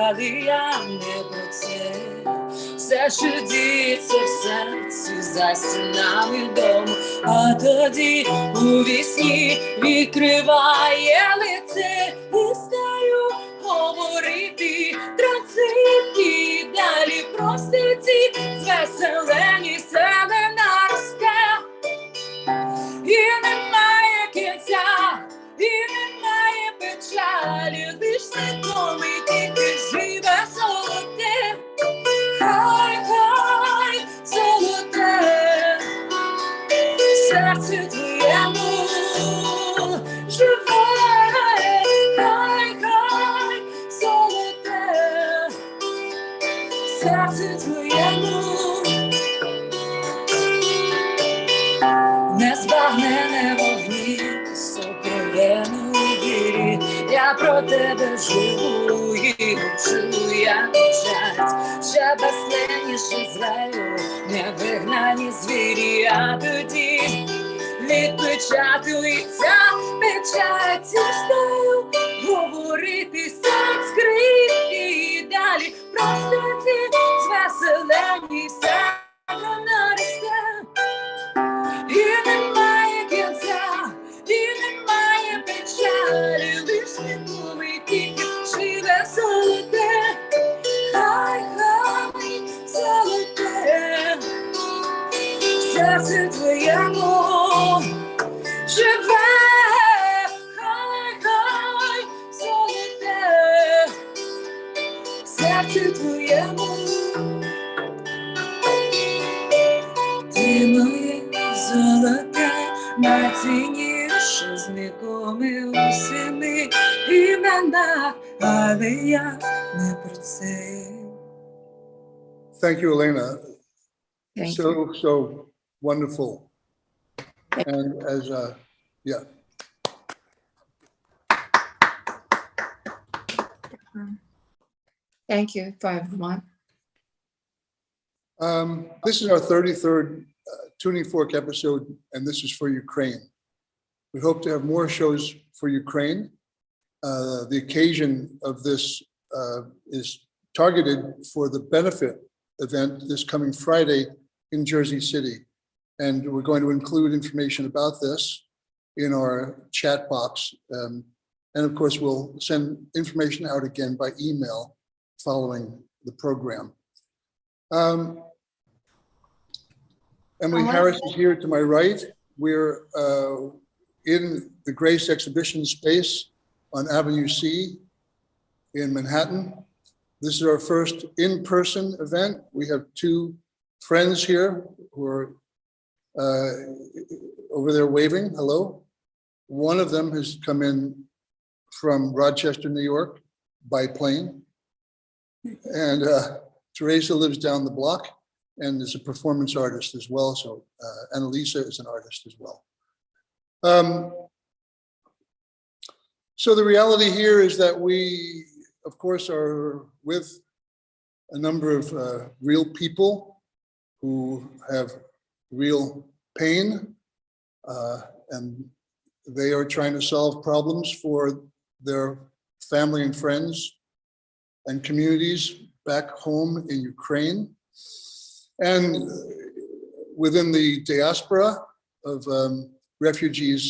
але я не про це. Все, що діється в серці за стінами дому, а тоді у вісні відкриває лице і стаю говорити транзиті, далі простиці, звеселені себе наросте. І немає кінця, і немає печалі, лиш свідомий тільки живе золоте. Хай, хай, золоте, серце твоєму живе. Хай, хай, золоте, серце твоєму незбагнене вогні, сокровенну вірі. Я про тебе живу і учу, як вчать, ще безсленніше звею, невигнані звірі, а тоді відпечатується печать, стаю говорити санскрит і далі простиці, звеселені себе наросте. І немає кінця, і немає печалі, лиш свідомий тільки живе золоте. Хай, хай, золоте, серце твоєму живе. Хай, хай, золоте, серце твоєму. Ти моє золоте, найцінніше з ніколи у семи іменах, але я не про це. Thank you, Elena. Thank you. So wonderful. And as yeah. Thank you for everyone. This is our 33rd Tuning Fork episode, and this is for Ukraine. We hope to have more shows for Ukraine. The occasion of this is targeted for the benefit event this coming Friday in Jersey City. And we're going to include information about this in our chat box. And of course, we'll send information out again by email following the program. Emily Harris is here to my right. We're in the Grace Exhibition Space on Avenue C in Manhattan. This is our first in-person event. We have two friends here who are over there waving, hello. One of them has come in from Rochester, New York by plane. And Teresa lives down the block and is a performance artist as well. So Annalisa is an artist as well. So the reality here is that we, of course, are with a number of real people who have real pain, and they are trying to solve problems for their family and friends and communities back home in Ukraine. And within the diaspora of refugees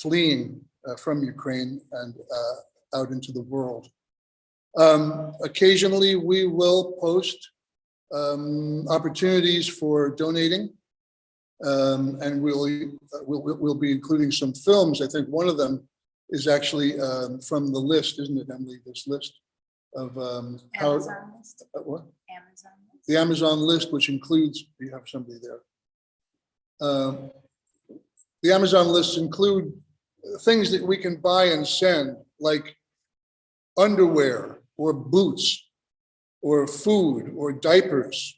fleeing from Ukraine and out into the world. Occasionally, we will post opportunities for donating, and we'll be including some films. I think one of them is actually from the list, isn't it, Emily? This list of how Amazon list. What? Amazon list. The Amazon list, which includes, you have somebody there. The Amazon lists include things that we can buy and send, like underwear or boots or food or diapers.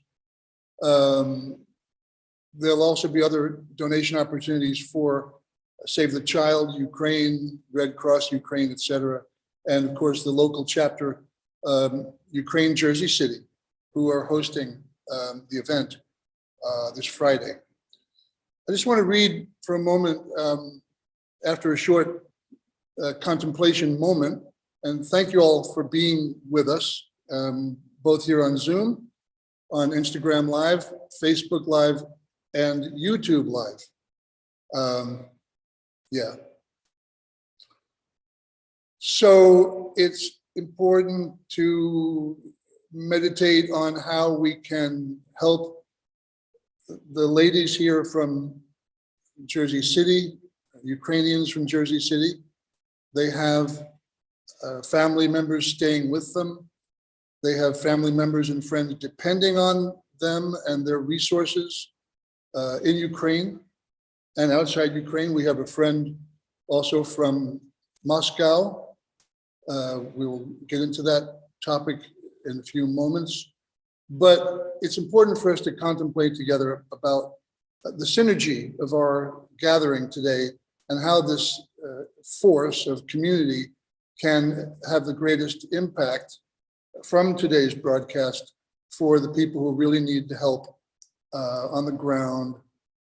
There'll also be other donation opportunities for Save the Child, Ukraine, Red Cross Ukraine, etc. And of course, the local chapter, Ukraine, Jersey City, who are hosting the event this Friday. I just want to read for a moment, after a short contemplation moment, And thank you all for being with us, both here on Zoom, on Instagram Live, Facebook Live, and YouTube Live. Yeah. So it's important to meditate on how we can help the ladies here from Jersey City, Ukrainians from Jersey City. They have family members staying with them. They have family members and friends depending on them and their resources in Ukraine and outside Ukraine. We have a friend also from Moscow. We'll get into that topic in a few moments. But it's important for us to contemplate together about the synergy of our gathering today and how this force of community can have the greatest impact from today's broadcast for the people who really need the help on the ground,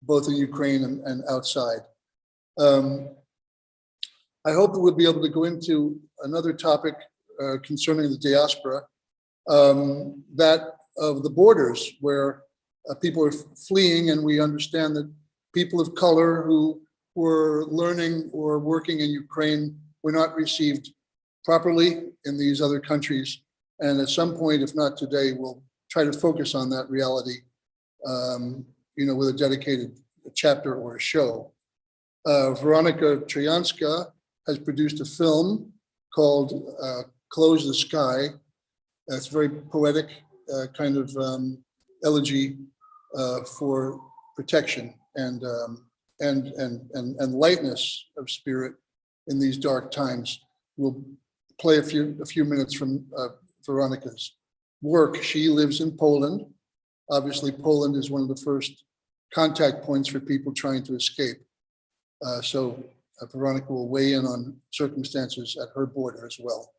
both in Ukraine and outside. I hope that we'll be able to go into another topic concerning the diaspora, that of the borders, where people are fleeing, and we understand that people of color who were learning or working in Ukraine were not received properly in these other countries. And at some point, if not today, we'll try to focus on that reality, with a dedicated chapter or a show. Veronica Troyanska has produced a film called Close the Sky. It's very poetic, kind of elegy for protection and lightness of spirit in these dark times. We'll play a few minutes from Veronica's work. She lives in Poland. Obviously, Poland is one of the first contact points for people trying to escape. So Veronica will weigh in on circumstances at her border as well.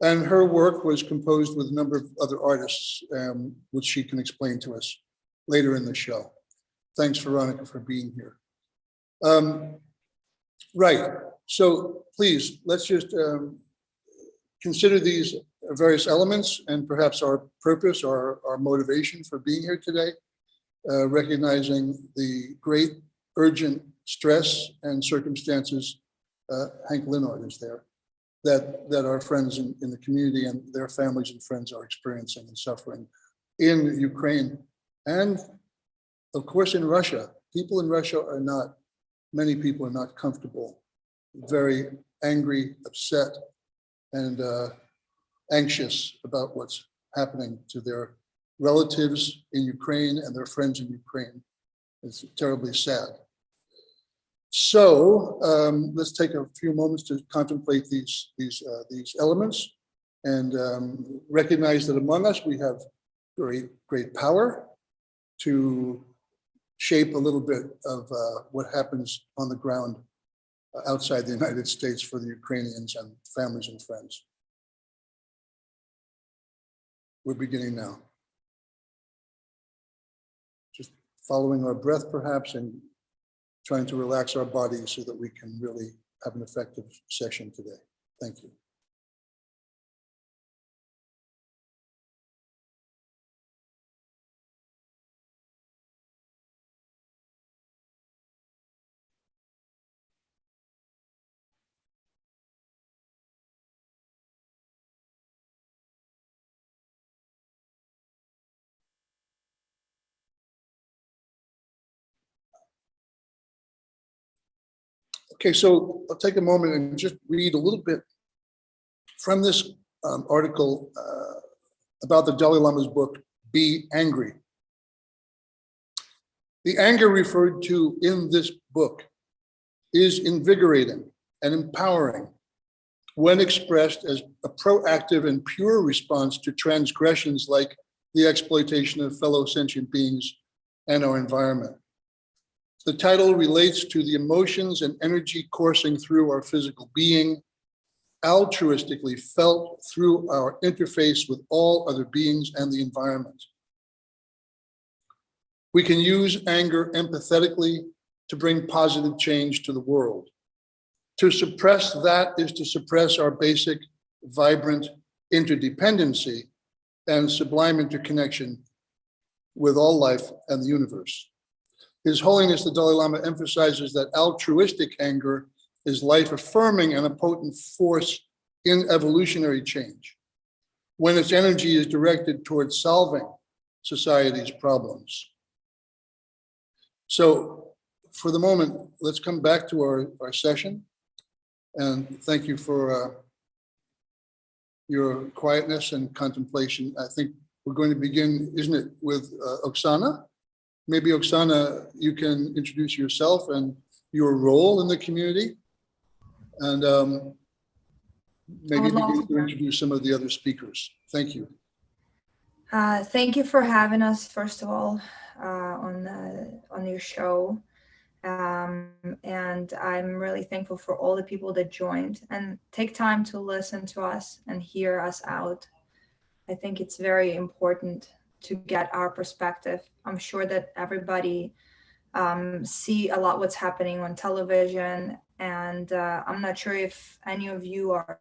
And her work was composed with a number of other artists, which she can explain to us later in the show. Thanks, Veronica, for being here. Right, so please, let's just consider these various elements and perhaps our purpose or our motivation for being here today, recognizing the great urgent stress and circumstances, Hank Linard is there, that our friends in the community and their families and friends are experiencing and suffering in Ukraine. And of course in Russia. People in Russia are not, many people are not comfortable, very angry, upset, and anxious about what's happening to their relatives in Ukraine and their friends in Ukraine. It's terribly sad. So let's take a few moments to contemplate these elements and recognize that among us we have great power to shape a little bit of what happens on the ground outside the United States for the Ukrainians and families and friends. We're beginning now. Just following our breath perhaps and trying to relax our bodies so that we can really have an effective session today. Thank you. Okay, so I'll take a moment and just read a little bit from this article about the Dalai Lama's book, Be Angry. The anger referred to in this book is invigorating and empowering when expressed as a proactive and pure response to transgressions like the exploitation of fellow sentient beings and our environment. The title relates to the emotions and energy coursing through our physical being, altruistically felt through our interface with all other beings and the environment. We can use anger empathetically to bring positive change to the world. To suppress that is to suppress our basic vibrant interdependency and sublime interconnection with all life and the universe. His Holiness the Dalai Lama emphasizes that altruistic anger is life-affirming and a potent force in evolutionary change when its energy is directed towards solving society's problems. So for the moment, let's come back to our session. And thank you for your quietness and contemplation. I think we're going to begin, isn't it, with Oksana? Maybe Oksana, you can introduce yourself and your role in the community. And maybe begin to introduce some of the other speakers. Thank you. Thank you for having us, first of all, on your show. And I'm really thankful for all the people that joined and take time to listen to us and hear us out. I think it's very important to get our perspective. I'm sure that everybody see a lot what's happening on television, and I'm not sure if any of you are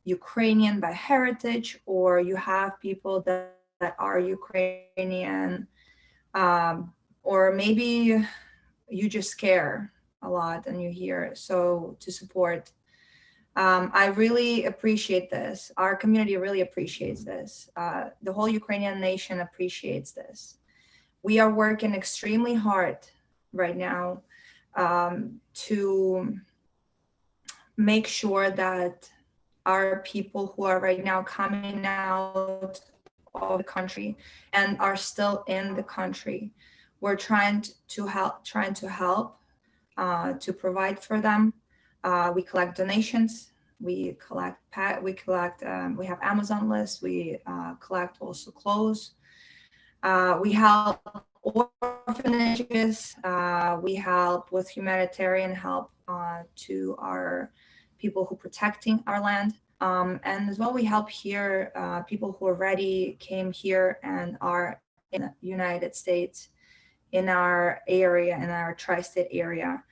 Ukrainian by heritage or you have people that are Ukrainian, or maybe you just care a lot and you hear so to support. I really appreciate this. Our community really appreciates this. The whole Ukrainian nation appreciates this. We are working extremely hard right now to make sure that our people who are right now coming out of the country and are still in the country, we're trying to help, to provide for them. We collect donations. We have Amazon lists. We collect also clothes. We help orphanages. We help with humanitarian help to our people who are protecting our land. And as well, we help here people who already came here and are in the United States, in our area, in our tri-state area,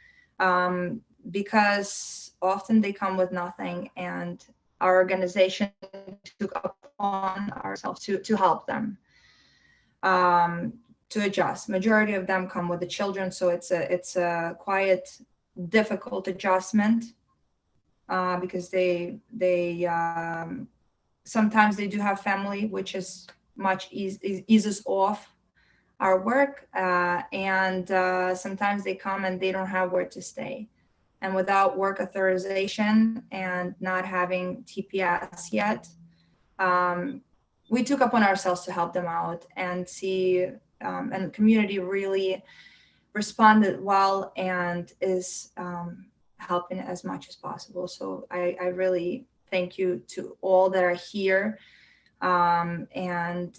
because often they come with nothing, and our organization took upon ourselves to help them to adjust. Majority of them come with the children, so it's a quite difficult adjustment because they sometimes they do have family, which is much eases off our work, and sometimes they come and they don't have where to stay, and without work authorization and not having TPS yet, we took upon ourselves to help them out and see, and the community really responded well and is helping as much as possible. So I really thank you to all that are here and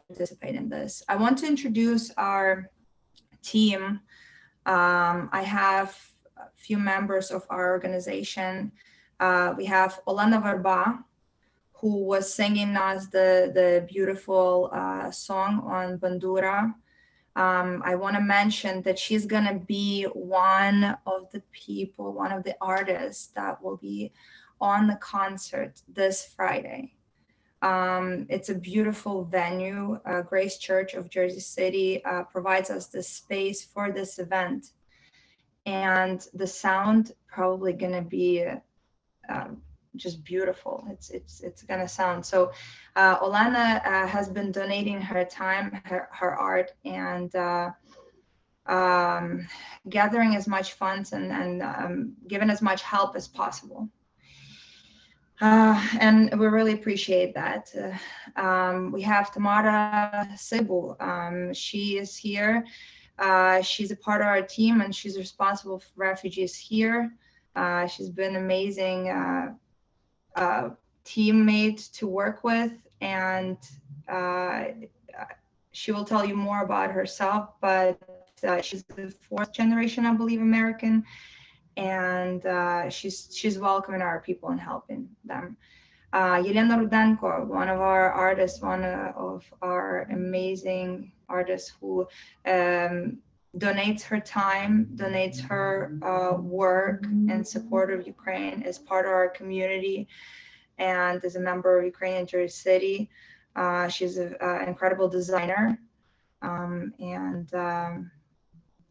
participate in this. I want to introduce our team. I have a few members of our organization. We have Olena Verba, who was singing us the beautiful song on Bandura. I want to mention that she's going to be one of the people, one of the artists that will be on the concert this Friday. It's a beautiful venue. Grace Church of Jersey City provides us the space for this event. And the sound probably going to be just beautiful. It's going to sound. So Olena has been donating her time, her art, and gathering as much funds and giving as much help as possible. And we really appreciate that. We have Tamara Sibu. She is here. She's a part of our team, and she's responsible for refugees here. She's been an amazing teammate to work with, and she will tell you more about herself, but she's the fourth generation, I believe, American, and she's welcoming our people and helping them. Yelena Rudenko, one of our artists, one of our amazing artists who donates her time, donates her work in support of Ukraine, is part of our community, and is a member of Ukrainian Jersey City. She's an incredible designer, and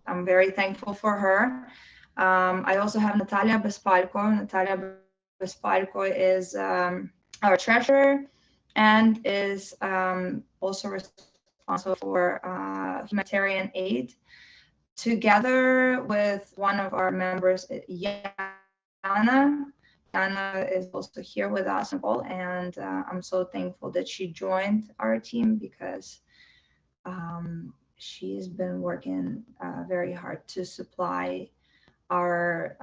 I'm very thankful for her. I also have Natalia Bespalko. Natalia Bespalko is our treasurer and is also responsible for humanitarian aid. Together with one of our members, Yana. Yana is also here with us, and I'm so thankful that she joined our team because she's been working very hard to supply our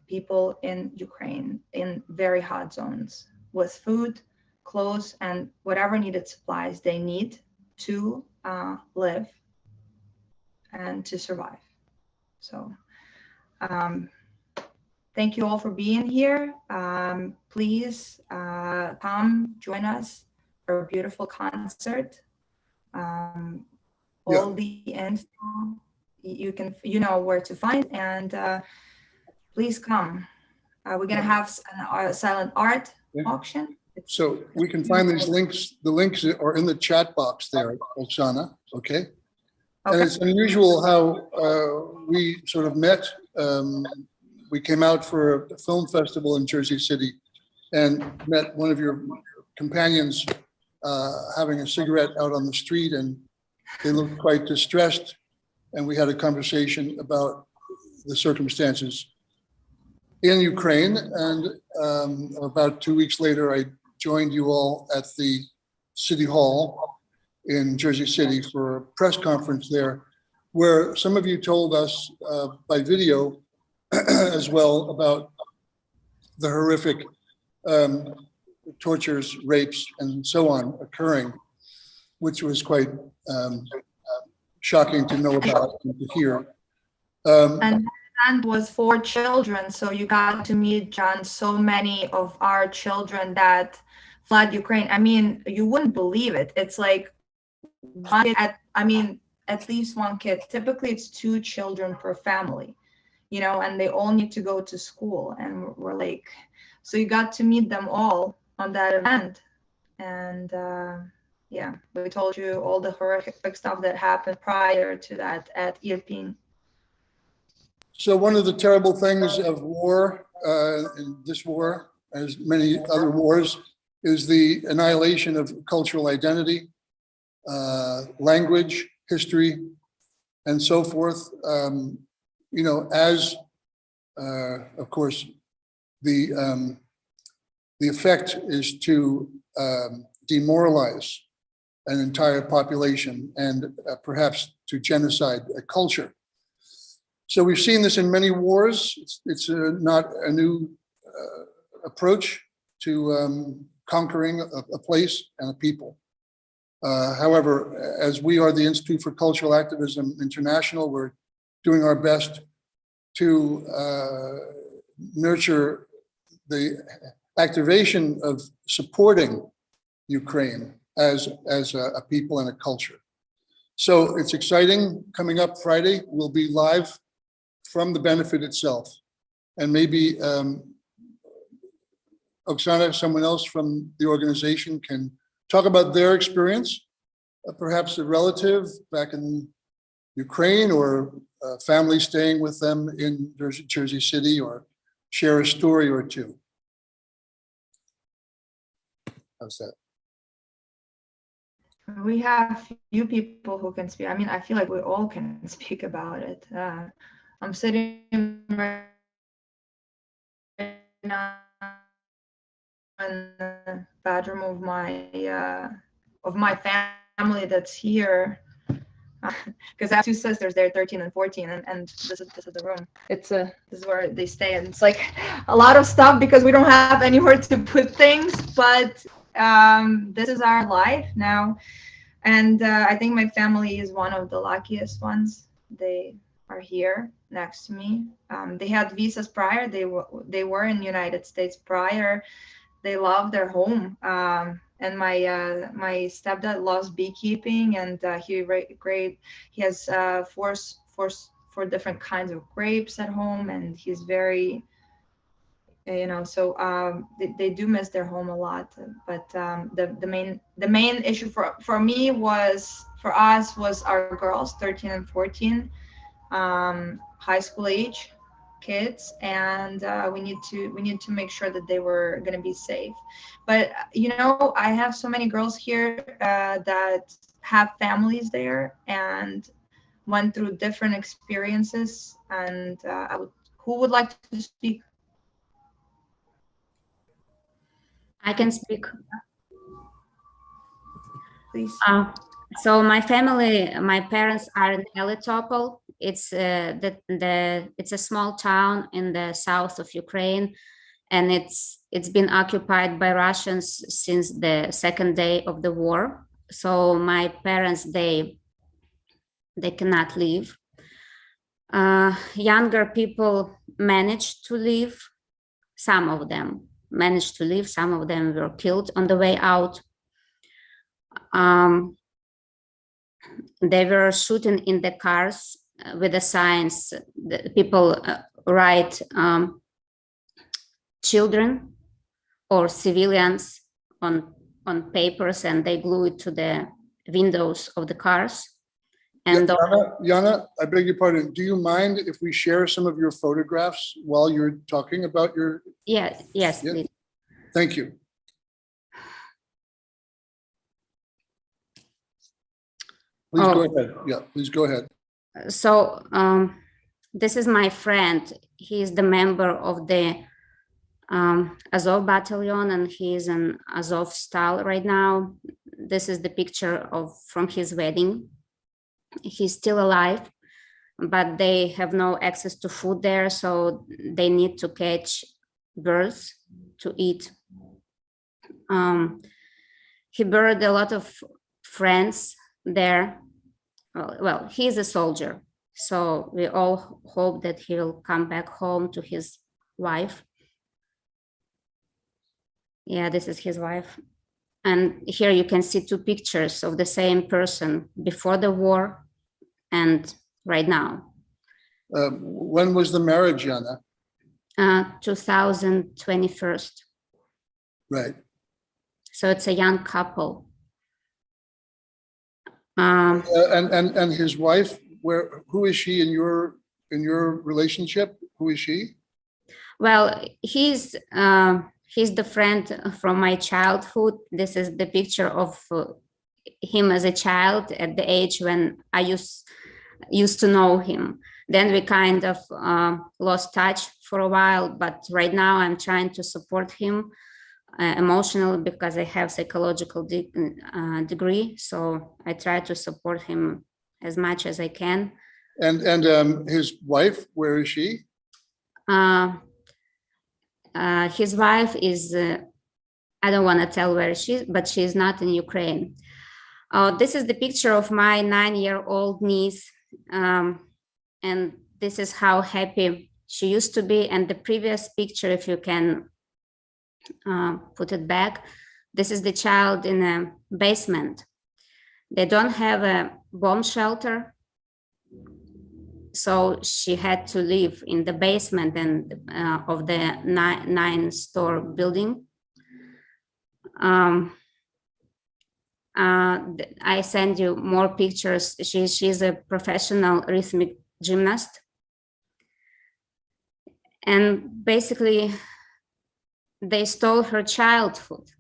people in Ukraine in very hot zones with food, clothes, and whatever needed supplies they need to live and to survive. So thank you all for being here. Please come join us for a beautiful concert. All the info you know where to find, and please come. We're gonna have a silent art auction. So we can find these links. The links are in the chat box there, Oksana. Okay. And it's unusual how we sort of met. We came out for a film festival in Jersey City and met one of your companions having a cigarette out on the street, and they looked quite distressed. And we had a conversation about the circumstances in Ukraine. And about 2 weeks later, I joined you all at the City Hall in Jersey City for a press conference there, where some of you told us by video as well about the horrific tortures, rapes, and so on occurring, which was quite shocking to know about and to hear. And was 4 children, so you got to meet, John, so many of our children that fled Ukraine. I mean, you wouldn't believe it. It's like one kid at least one kid. Typically, it's 2 children per family, you know, and they all need to go to school. And we're like, so you got to meet them all on that event. And yeah, we told you all the horrific stuff that happened prior to that at Irpin. So one of the terrible things of war, in this war, as many other wars, is the annihilation of cultural identity, language, history, and so forth. You know, as of course, the effect is to demoralize an entire population and perhaps to genocide a culture. So we've seen this in many wars. It's not a new approach to conquering a place and a people. However, as we are the Institute for Cultural Activism International, we're doing our best to nurture the activation of supporting Ukraine as a people and a culture. So it's exciting. Coming up Friday, we'll be live from the benefit itself. And maybe Oksana, someone else from the organization, can talk about their experience, perhaps a relative back in Ukraine or a family staying with them in Jersey City, or share a story or two. How's that? We have few people who can speak. I mean, I feel like we all can speak about it. I'm sitting right now in the bedroom of my family that's here, because I have 2 sisters. They're 13 and 14, and this is the room. This is where they stay, and it's like a lot of stuff because we don't have anywhere to put things. But this is our life now, and I think my family is one of the luckiest ones. They are here next to me. They had visas prior. They were in the United States prior. They love their home. And my stepdad loves beekeeping, and he has four different kinds of grapes at home, and he's very, so they do miss their home a lot. But the main issue for me was, for us, was our girls, 13 and 14, high school age kids, and we need to make sure that they were going to be safe. But I have so many girls here that have families there and went through different experiences, and who would like to speak, I can speak. please? So my family, my parents are in Melitopol. It's it's a small town in the south of Ukraine, and it's been occupied by Russians since the second day of the war. So my parents, they cannot leave. Younger people managed to leave. Some of them managed to leave. Some of them were killed on the way out. They were shooting in the cars with the signs. The people write children or civilians on papers, and they glue it to the windows of the cars. And Yana, I beg your pardon. Do you mind if we share some of your photographs while you're talking about your? yes, Yeah. please. Thank you. Please go ahead. Yeah, please go ahead. So this is my friend. He is the member of the Azov battalion, and he is an Azov style right now. This is the picture from his wedding. He's still alive, but they have no access to food there, so they need to catch birds to eat. He buried a lot of friends there. Well, he's a soldier, so we all hope that he'll come back home to his wife. Yeah, this is his wife. And here you can see two pictures of the same person before the war and right now. When was the marriage, Yana? 2021. Right. So it's a young couple. And his wife, who is she in your relationship? Who is she? Well, he's the friend from my childhood. This is the picture of him as a child at the age when I used to know him. Then we kind of lost touch for a while, but right now I'm trying to support him emotionally because I have psychological degree. So I try to support him as much as I can. And his wife, where is she? His wife is, I don't want to tell where she is, but she's not in Ukraine. This is the picture of my 9-year-old niece. And this is how happy she used to be. And the previous picture, if you can put it back, this is the child in a basement. They don't have a bomb shelter, so she had to live in the basement of the 9-story building. I send you more pictures. She's a professional rhythmic gymnast, and basically they stole her childhood.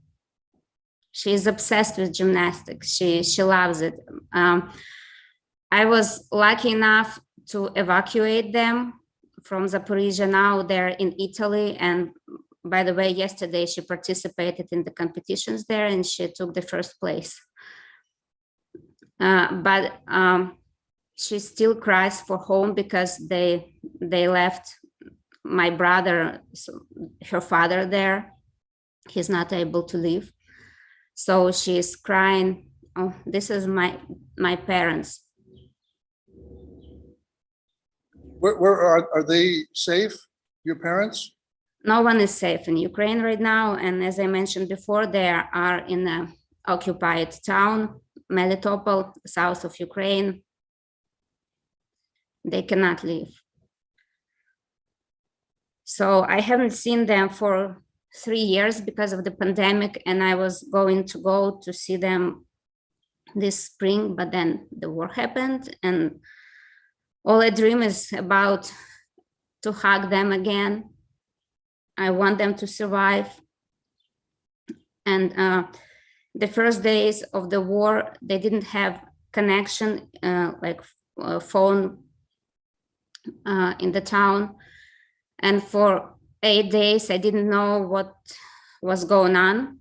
She's obsessed with gymnastics. She loves it. I was lucky enough to evacuate them from Zaporizhia. Now they're in Italy. And by the way, yesterday she participated in the competitions there and she took the first place. But she still cries for home because they left my brother, her father there. He's not able to leave. So she's crying. Oh, this is my parents. Where are they safe, your parents? no one is safe in Ukraine right now. And as I mentioned before, they are in an occupied town, Melitopol, south of Ukraine. They cannot leave. So I haven't seen them for 3 years because of the pandemic, and I was going to go to see them this spring, but then the war happened, and all I dream is about to hug them again. I want them to survive. And the first days of the war, they didn't have connection, like phone in the town. And for 8 days, I didn't know what was going on,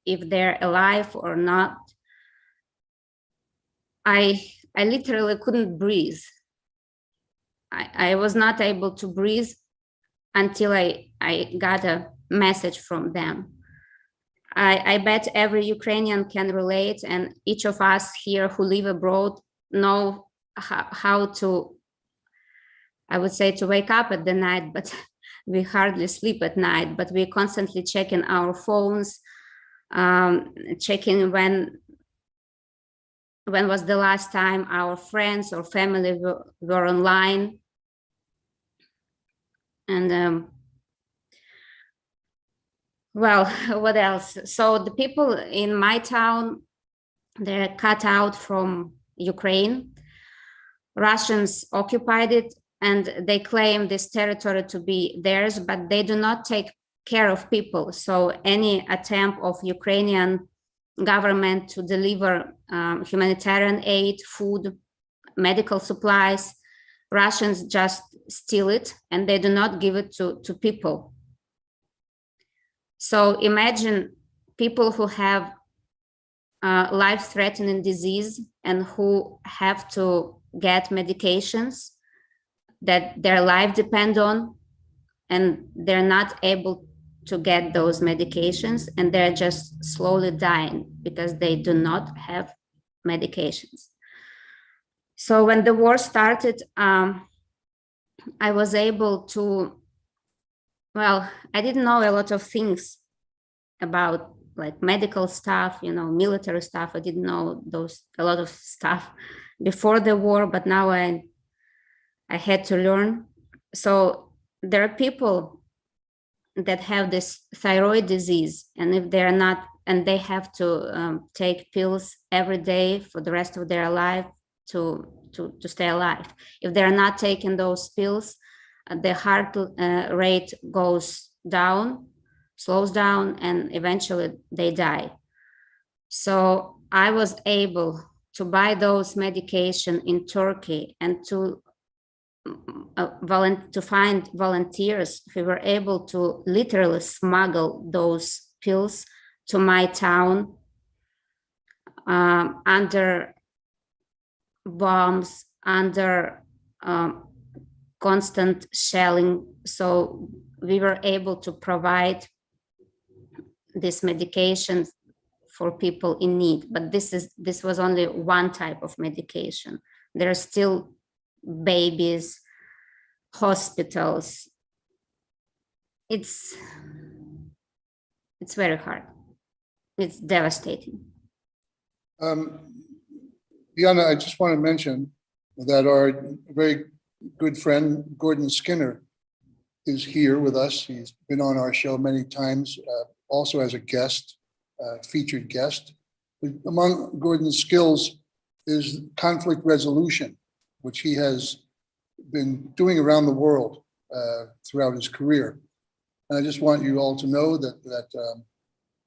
if they're alive or not. I literally couldn't breathe. I was not able to breathe until I got a message from them. I bet every Ukrainian can relate, and each of us here who live abroad know how to, I would say, to wake up at the night, but we hardly sleep at night, but we're constantly checking our phones, checking when was the last time our friends or family were online. And well, what else? So the people in my town, they're cut out from Ukraine. Russians occupied it, and they claim this territory to be theirs, but they do not take care of people. So any attempt of Ukrainian government to deliver humanitarian aid, food, medical supplies, Russians just steal it, and they do not give it to people. So imagine people who have life-threatening disease and who have to get medications that their life depend on, and they're not able to get those medications, and they're just slowly dying because they do not have medications. So when the war started, I was able to, well, I didn't know a lot of things about like medical stuff, you know, military stuff. I didn't know a lot of stuff before the war, but now I had to learn. So there are people that have this thyroid disease, and if they're not, and they have to take pills every day for the rest of their life to stay alive. If they're not taking those pills, the heart rate goes down, slows down, and eventually they die. So I was able to buy those medication in Turkey and to find volunteers who were able to literally smuggle those pills to my town under bombs, under constant shelling. So we were able to provide this medication for people in need, but this was only one type of medication. There are still babies, hospitals. It's very hard. It's devastating. Diana, I just want to mention that our very good friend, Gordon Skinner, is here with us. He's been on our show many times, also as a guest, featured guest. Among Gordon's skills is conflict resolution, which he has been doing around the world throughout his career. And I just want you all to know that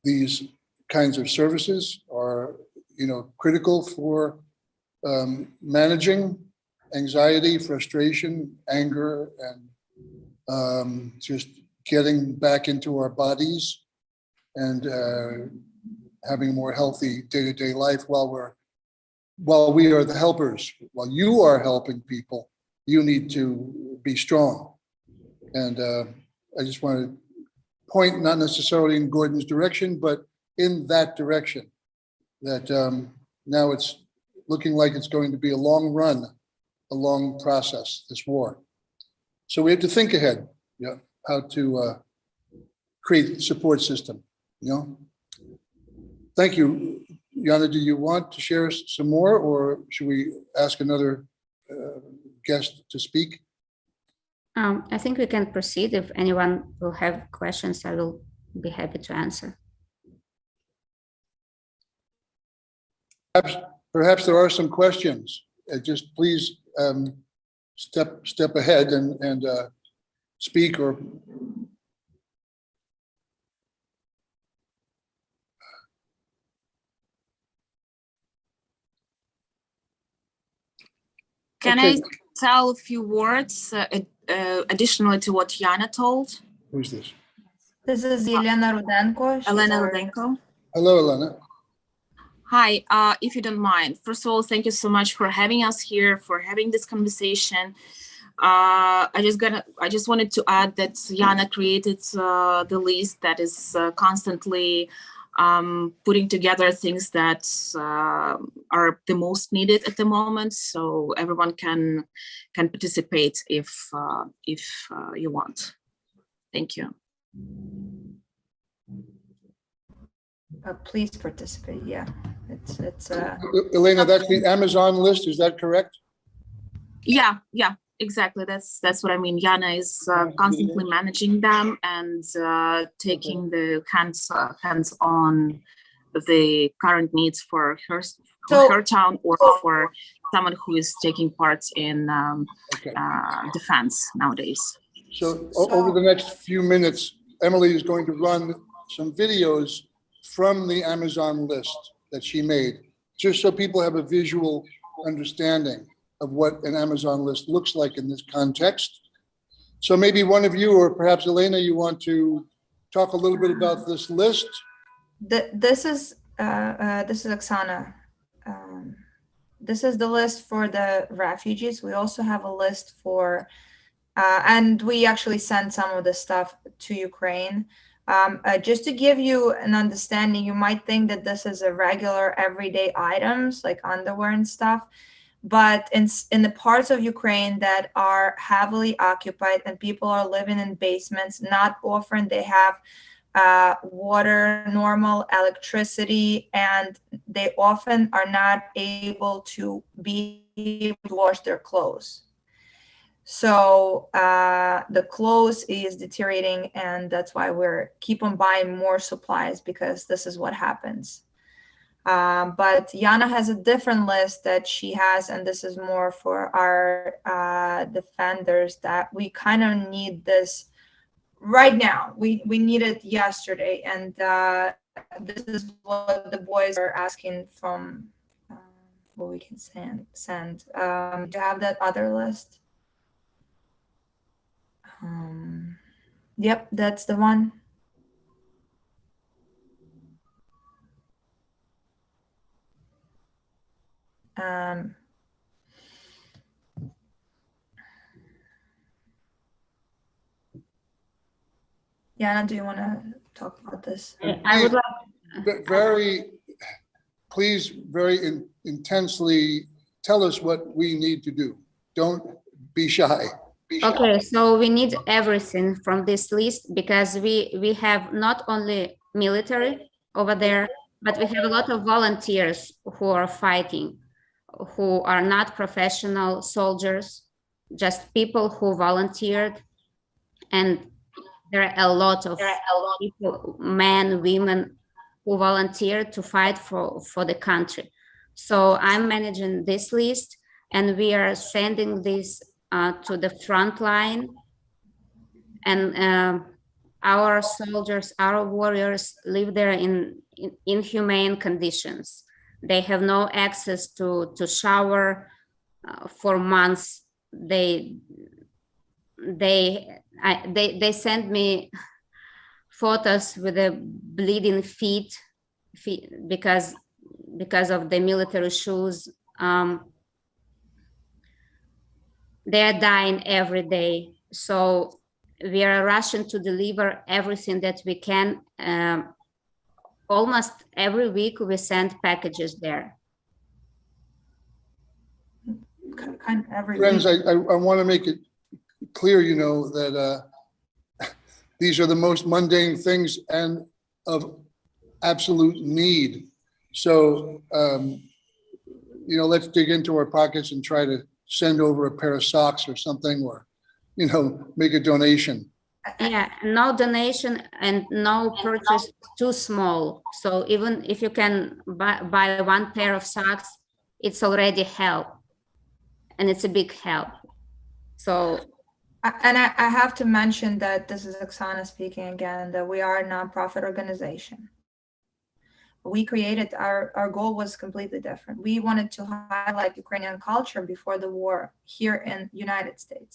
these kinds of services are, critical for managing anxiety, frustration, anger, and just getting back into our bodies and having a more healthy day-to-day life while we are the helpers. While you are helping people, you need to be strong. And I just want to point, not necessarily in Gordon's direction, but in that direction, that now it's looking like it's going to be a long run, a long process, this war. So we have to think ahead. Yeah. create support system, you know? Thank you. Yana, do you want to share some more, or should we ask another guest to speak? I think we can proceed. If anyone will have questions, I will be happy to answer. Perhaps there are some questions. Just please step ahead and speak or. Can I tell a few words additionally to what Yana told? Who's this? This is Elena Rudenko. She's Elena our- Rudenko. Hello, Elena. Hi, if you don't mind, first of all, thank you so much for having us here, for having this conversation. I just wanted to add that Yana created the list that is constantly putting together things that are the most needed at the moment, so everyone can participate if you want. Thank you. Please participate. Yeah, it's Elena, that's the Amazon list. Is that correct? Yeah, exactly. That's what I mean. Yana is constantly managing them and taking the hands on the current needs for her town or for someone who is taking part in defense nowadays. So over the next few minutes, Emily is going to run some videos from the Amazon list that she made, just so people have a visual understanding of what an Amazon list looks like in this context. So maybe one of you, or perhaps Elena, you want to talk a little bit about this list? This is Oksana. This is the list for the refugees. We also have a list for, and we actually sent some of the stuff to Ukraine. Just to give you an understanding, you might think that this is a regular everyday items like underwear and stuff, but in the parts of Ukraine that are heavily occupied and people are living in basements, not often they have water, normal electricity, and they often are not able to wash their clothes. So the clothes is deteriorating, and that's why we're keep on buying more supplies, because this is what happens. But Yana has a different list that she has, and this is more for our defenders that we kind of need this right now. We need it yesterday, and this is what the boys are asking from what we can send. Do you have that other list? Yep, that's the one. Yana, do you want to talk about this? I would like. Please very intensely tell us what we need to do. Don't be shy. Okay, so we need everything from this list, because we have not only military over there, but we have a lot of volunteers who are fighting, who are not professional soldiers, just people who volunteered. And there are a lot of people, men, women, who volunteered to fight for the country. So I'm managing this list, and we are sending this to the front line, and our soldiers, our warriors live there in inhumane conditions. They have no access to shower for months. They send me photos with the bleeding feet because of the military shoes. They are dying every day. So we are rushing to deliver everything that we can. Almost every week we send packages there. Kind of every Friends, week. I want to make it clear, you know, that these are the most mundane things and of absolute need. So, you know, let's dig into our pockets and try to send over a pair of socks or something, or, you know, make a donation. Yeah, no donation and no purchase too small. So even if you can buy one pair of socks, it's already help, and it's a big help. So And I have to mention that this is Oksana speaking again, that we are a nonprofit organization. We created, our goal was completely different. We wanted to highlight Ukrainian culture before the war here in United States.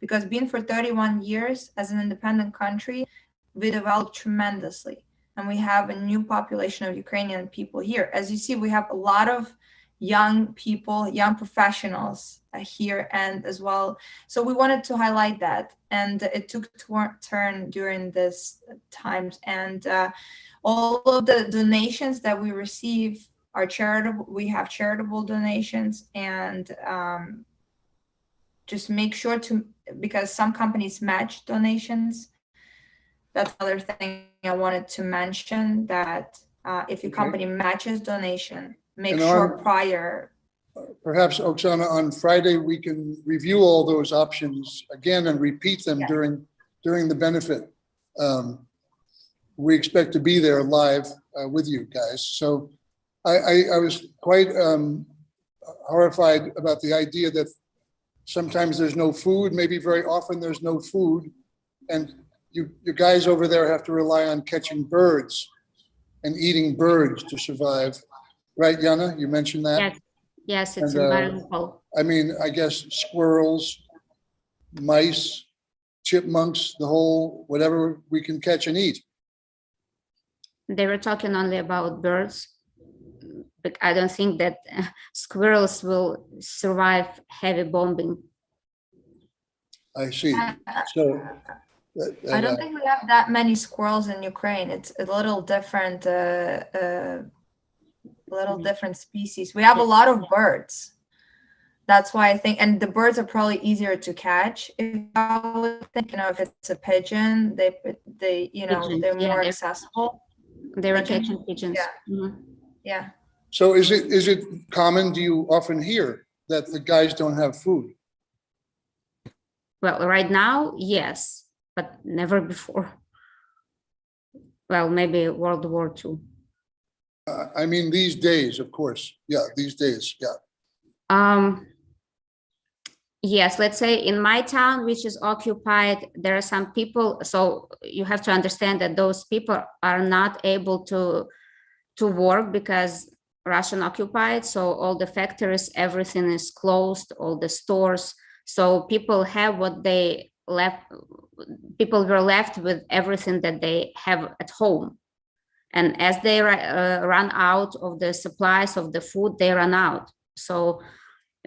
Because being for 31 years as an independent country, we developed tremendously. And we have a new population of Ukrainian people here. As you see, we have a lot of young people, young professionals here, and as well. So we wanted to highlight that. And it took a turn during this times. And all of the donations that we receive are charitable. We have charitable donations, and just make sure to, because some companies match donations. That's another thing I wanted to mention, that if your company matches donation, make And sure prior. Perhaps, Oksana, on Friday, we can review all those options again and repeat them during the benefit. We expect to be there live with you guys. So I was quite horrified about the idea that sometimes there's no food, maybe very often there's no food. And you guys over there have to rely on catching birds and eating birds to survive. Right, Yana? You mentioned that? yes, yes, it's And, invaluable. I mean, I guess squirrels, mice, chipmunks, the whole, whatever we can catch and eat. They were talking only about birds, but I don't think that squirrels will survive heavy bombing. I see. So I don't think we have that many squirrels in Ukraine. It's a little different, different species. We have a lot of birds. That's why I think, and the birds are probably easier to catch. If I would think, you know, if it's a pigeon, they you know, Pigeons, they're yeah, more they're- accessible. They were Pigeons? catching pigeons. Yeah. Mhm. Yeah. So is it common? Do you often hear that the guys don't have food? Well, right now, yes, but never before. Well, maybe World War II. I mean, these days, of course. Yeah, these days. Yeah. Yes, let's say in my town, which is occupied, there are some people. So you have to understand that those people are not able to work because Russian occupied. So all the factories, everything is closed, all the stores. So people have what they left. People were left with everything that they have at home. And as they run out of the supplies of the food, they run out. So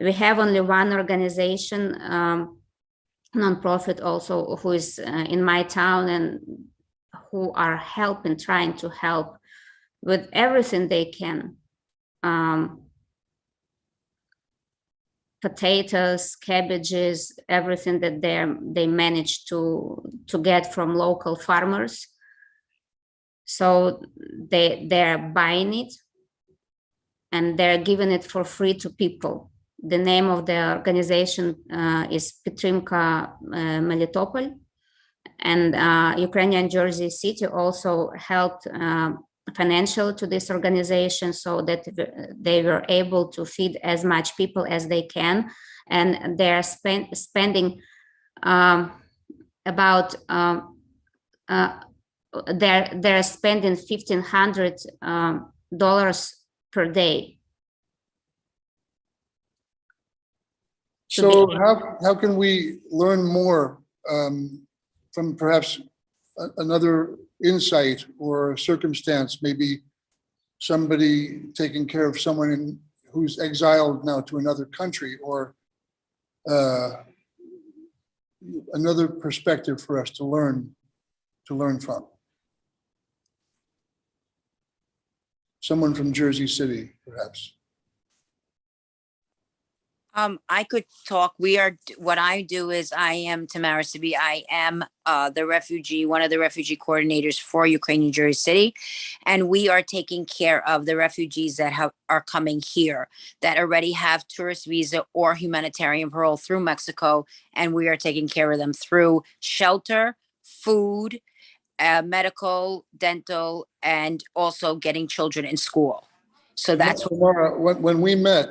we have only one organization, nonprofit also, who is in my town and who are helping, trying to help with everything they can. Potatoes, cabbages, everything that they manage to get from local farmers. So they're buying it and they're giving it for free to people. The name of the organization is Pitrimka Melitopol, and Ukrainian Jersey City also helped financial to this organization so that they were able to feed as much people as they can, and they're spending about they're spending $1,500 per day. So how can we learn more from perhaps another insight or circumstance, maybe somebody taking care of someone who's exiled now to another country, or another perspective for us to learn from? Someone from Jersey City, perhaps. I could talk. What I do is I am Tamara Sibi. I am one of the refugee coordinators for Ukraine, New Jersey City. And we are taking care of the refugees that are coming here that already have tourist visa or humanitarian parole through Mexico. And we are taking care of them through shelter, food, medical, dental, and also getting children in school. So that's Tamara, when we met,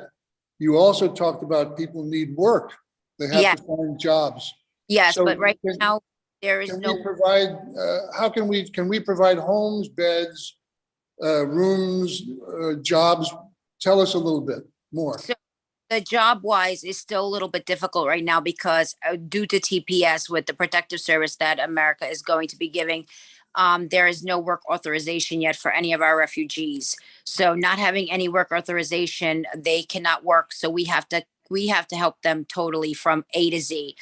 you also talked about people need work. They have to find jobs. Yes, So but right now there is can no. we provide, how can we provide homes, beds, rooms, jobs? Tell us a little bit more. So the job wise is still a little bit difficult right now because due to TPS with the protective service that America is going to be giving, there is no work authorization yet for any of our refugees. So not having any work authorization, they cannot work. So we have to help them totally from A to Z.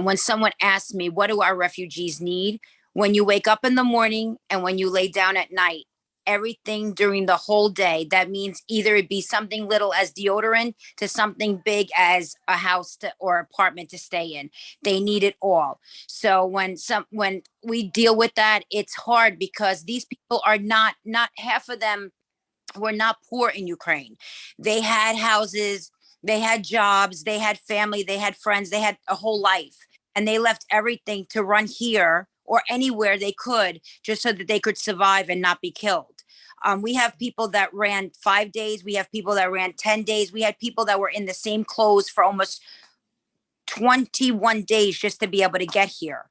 When someone asks me, what do our refugees need? When you wake up in the morning and when you lay down at night, everything during the whole day. That means either it be something little as deodorant to something big as a house or apartment to stay in. They need it all. So when we deal with that, it's hard because these people are not half of them were not poor in Ukraine. They had houses, they had jobs, they had family, they had friends, they had a whole life. And they left everything to run here or anywhere they could just so that they could survive and not be killed. We have people that ran 5 days. We have people that ran 10 days. We had people that were in the same clothes for almost 21 days just to be able to get here.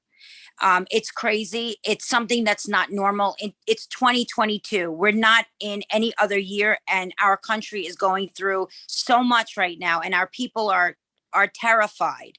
It's crazy. It's something that's not normal. It's 2022. We're not in any other year, and our country is going through so much right now, and our people are terrified.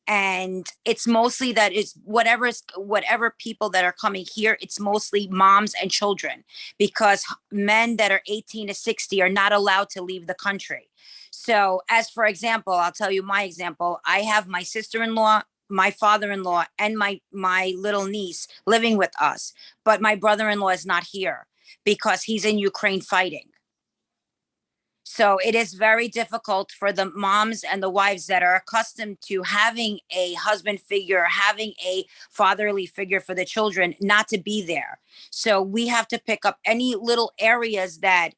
And it's mostly that it's whatever people that are coming here, it's mostly moms and children, because men that are 18 to 60 are not allowed to leave the country. So as for example, I'll tell you my example. I have my sister-in-law, my father-in-law, and my little niece living with us. But my brother-in-law is not here because he's in Ukraine fighting. So it is very difficult for the moms and the wives that are accustomed to having a husband figure, having a fatherly figure for the children, not to be there. So we have to pick up any little areas that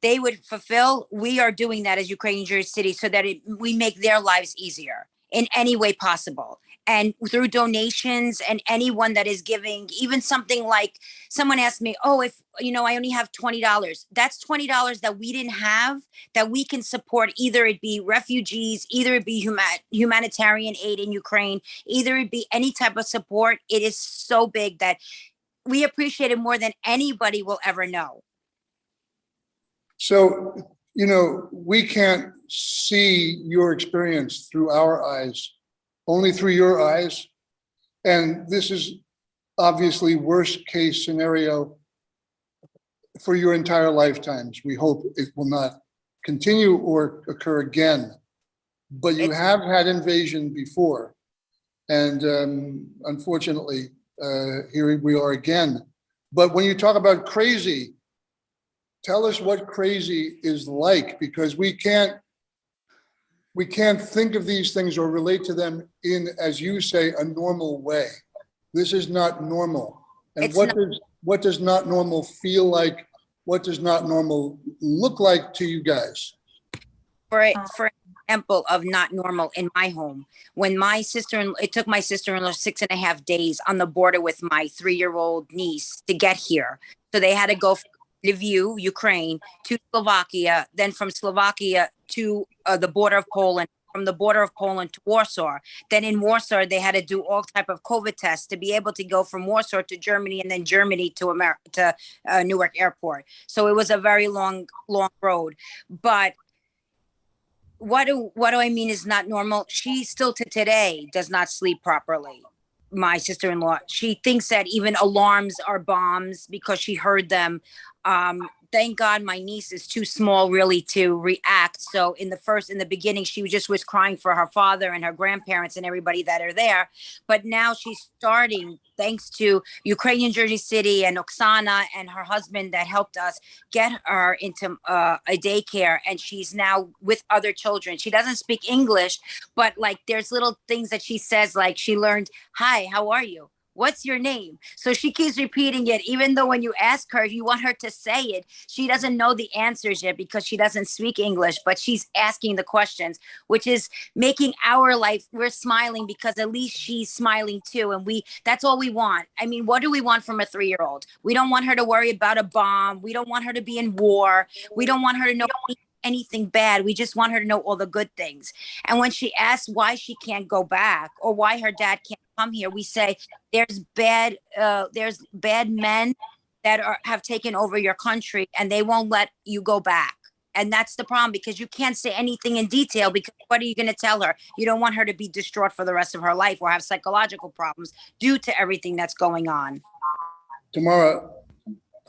they would fulfill. We are doing that as Ukraine, New Jersey City, so that we make their lives easier in any way possible. And through donations and anyone that is giving, even something like someone asked me, oh, if, I only have $20, that's $20 that we didn't have, that we can support. Either it be refugees, either it be humanitarian aid in Ukraine, either it be any type of support. It is so big that we appreciate it more than anybody will ever know. So, we can't see your experience through our eyes, only through your eyes. And this is obviously worst case scenario for your entire lifetimes. We hope it will not continue or occur again. But you have had invasion before. And unfortunately, here we are again. But when you talk about crazy, tell us what crazy is like, because we can't think of these things or relate to them in, as you say, a normal way. This is not normal. And what does not normal feel like? What does not normal look like to you guys? For example of not normal in my home, when it took my sister-in-law 6.5 days on the border with my 3-year-old niece to get here. So they had to go from Lviv, Ukraine, to Slovakia, then from Slovakia to the border of Poland, from the border of Poland to Warsaw. Then in Warsaw, they had to do all type of COVID tests to be able to go from Warsaw to Germany, and then Germany to Newark Airport. So it was a very long road. But what do I mean is not normal? She still to today does not sleep properly. My sister-in-law, she thinks that even alarms are bombs because she heard them. Thank God my niece is too small really to react. So in the beginning, she was crying for her father and her grandparents and everybody that are there. But now she's starting, thanks to Ukrainian Jersey City and Oksana and her husband that helped us get her into a daycare. And she's now with other children. She doesn't speak English, but like there's little things that she says, like she learned, "Hi, how are you? What's your name?" So she keeps repeating it, even though when you ask her, you want her to say it, she doesn't know the answers yet because she doesn't speak English, but she's asking the questions, which is making our life, we're smiling because at least she's smiling too. And that's all we want. I mean, what do we want from a 3-year-old? We don't want her to worry about a bomb. We don't want her to be in war. We don't want her to know anything bad. We just want her to know all the good things. And when she asks why she can't go back or why her dad can't come here, we say there's bad men that have taken over your country and they won't let you go back. And that's the problem, because you can't say anything in detail, because what are you going to tell her? You don't want her to be distraught for the rest of her life or have psychological problems due to everything that's going on. Tamara,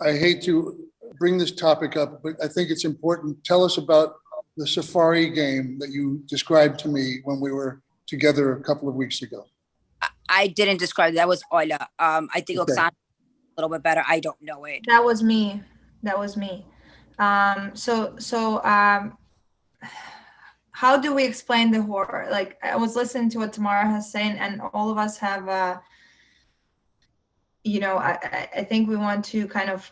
I hate to bring this topic up, but I think it's important. Tell us about the safari game that you described to me when we were together a couple of weeks ago. I didn't describe it. That was Ola. I think Okay. Oksana a little bit better. I don't know it. That was me. How do we explain the horror? Like, I was listening to what Tamara has saying, and all of us have, I think we want to kind of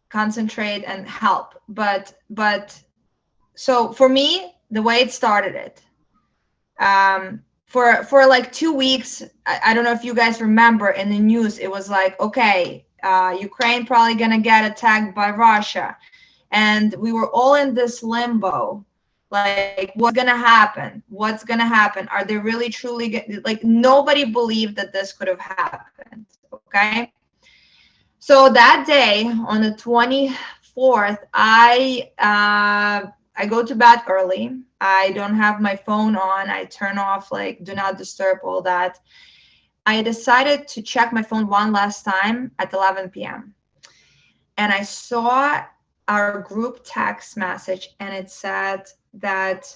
concentrate and help. But so for me, the way it started for like 2 weeks, I don't know if you guys remember in the news, it was like, okay, Ukraine probably gonna get attacked by Russia. And we were all in this limbo. Like, what's gonna happen? What's gonna happen? Are they really truly like, nobody believed that this could have happened. Okay. So that day on the 24th, I go to bed early. I don't have my phone on. I turn off, like, do not disturb, all that. I decided to check my phone one last time at 11 p.m. And I saw our group text message, and it said that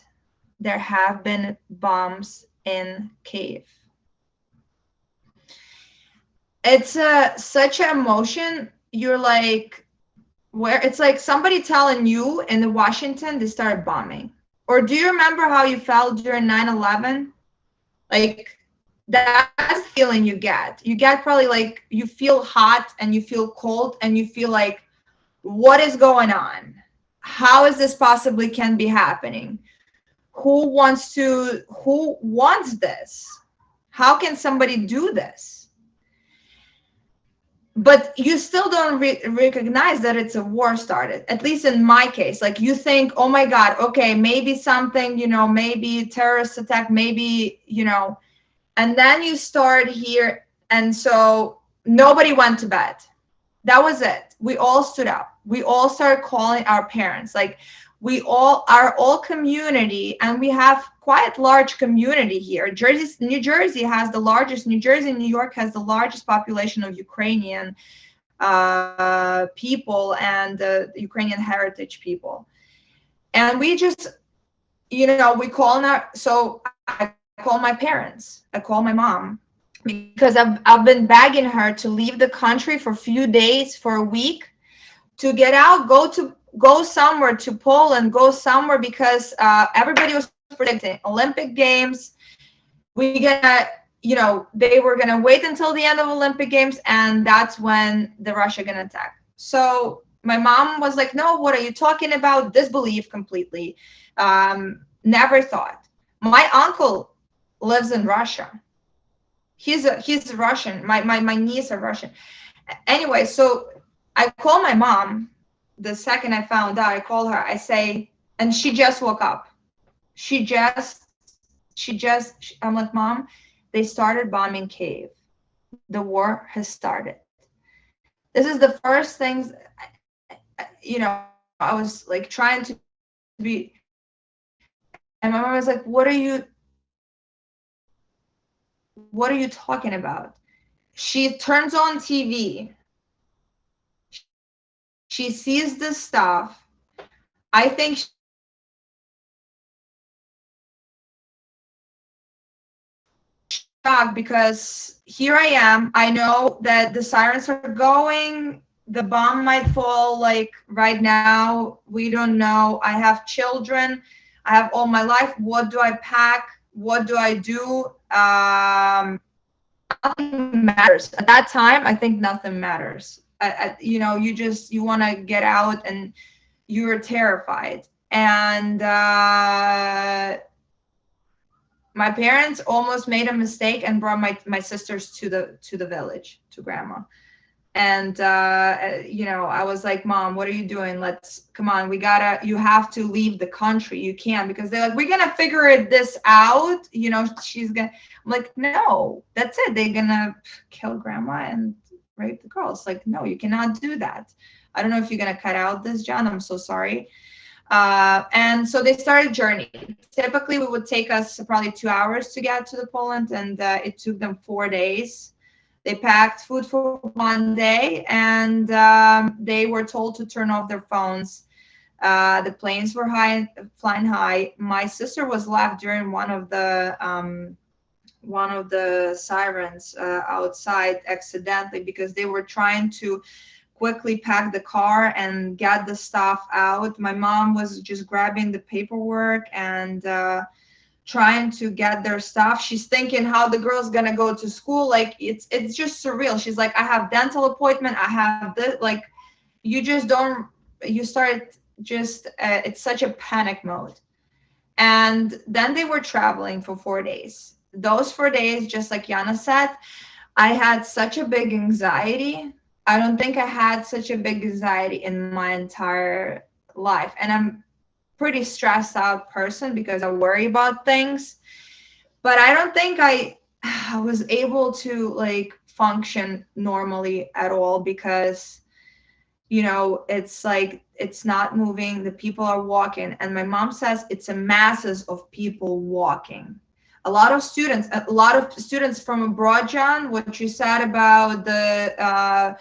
there have been bombs in Kyiv. It's such an emotion. You're like, where it's like somebody telling you in Washington they started bombing. Or do you remember how you felt during 9/11? Like, that's the feeling you get. You get probably like, you feel hot and you feel cold and you feel like, what is going on? How is this possibly can be happening? Who wants this? How can somebody do this? But you still don't recognize that it's a war started, at least in my case. Like, you think, oh my God, okay, maybe something, maybe terrorist attack, maybe, and then you start here. And so nobody went to bed. That was it. We all stood up. We all started calling our parents. Like, our all community, and we have quite large community here. New Jersey has the largest, New Jersey and New York has the largest population of Ukrainian people and Ukrainian heritage people. And we just, we call now. So I call my parents. I call my mom, because I've been begging her to leave the country for a few days, for a week, to get out, go somewhere, to Poland, go somewhere, because everybody was predicting Olympic Games. They were gonna wait until the end of Olympic Games, and that's when the Russia gonna attack. So my mom was like, no, what are you talking about? Disbelief completely. Never thought. My uncle lives in Russia. He's Russian. My niece are Russian. Anyway, so I call my mom. The second I found out, I call her. I say, and she just woke up. I'm like, Mom, they started bombing Kyiv. The war has started. This is the first things, I was like trying to be, and my mom was like, what are you talking about? She turns on TV. she sees this stuff. I think shocked, because here I am. I know that the sirens are going. The bomb might fall like right now. We don't know. I have children. I have all my life. What do I pack? What do I do? Nothing matters at that time. I think nothing matters. You know, you want to get out, and you're terrified. And my parents almost made a mistake and brought my sisters to the village, to grandma. And you know, I was like, Mom, what are you doing? Come on, you have to leave the country. You can't, because they're like, we're gonna figure this out, you know. I'm like, no, that's it, they're gonna kill grandma and rape the girls. Like, no, you cannot do that. I don't know if you're gonna cut out this, John, I'm so sorry. And so they started journey. Typically it would take us probably 2 hours to get to the Poland, and it took them 4 days. They packed food for 1 day, and they were told to turn off their phones. The planes were flying high. My sister was left during one of the sirens outside accidentally, because they were trying to quickly pack the car and get the stuff out. My mom was just grabbing the paperwork and trying to get their stuff. She's thinking how the girl's gonna go to school. Like, it's just surreal. She's like, I have dental appointment, I have this. Like, it's such a panic mode. And then they were traveling for 4 days. Those 4 days, just like Yana said, I had such a big anxiety. I don't think I had such a big anxiety in my entire life. And I'm pretty stressed out person, because I worry about things. But I don't think I was able to like function normally at all, because, you know, it's like, it's not moving. The people are walking. And my mom says it's a masses of people walking. A lot of students from abroad, John, what you said about the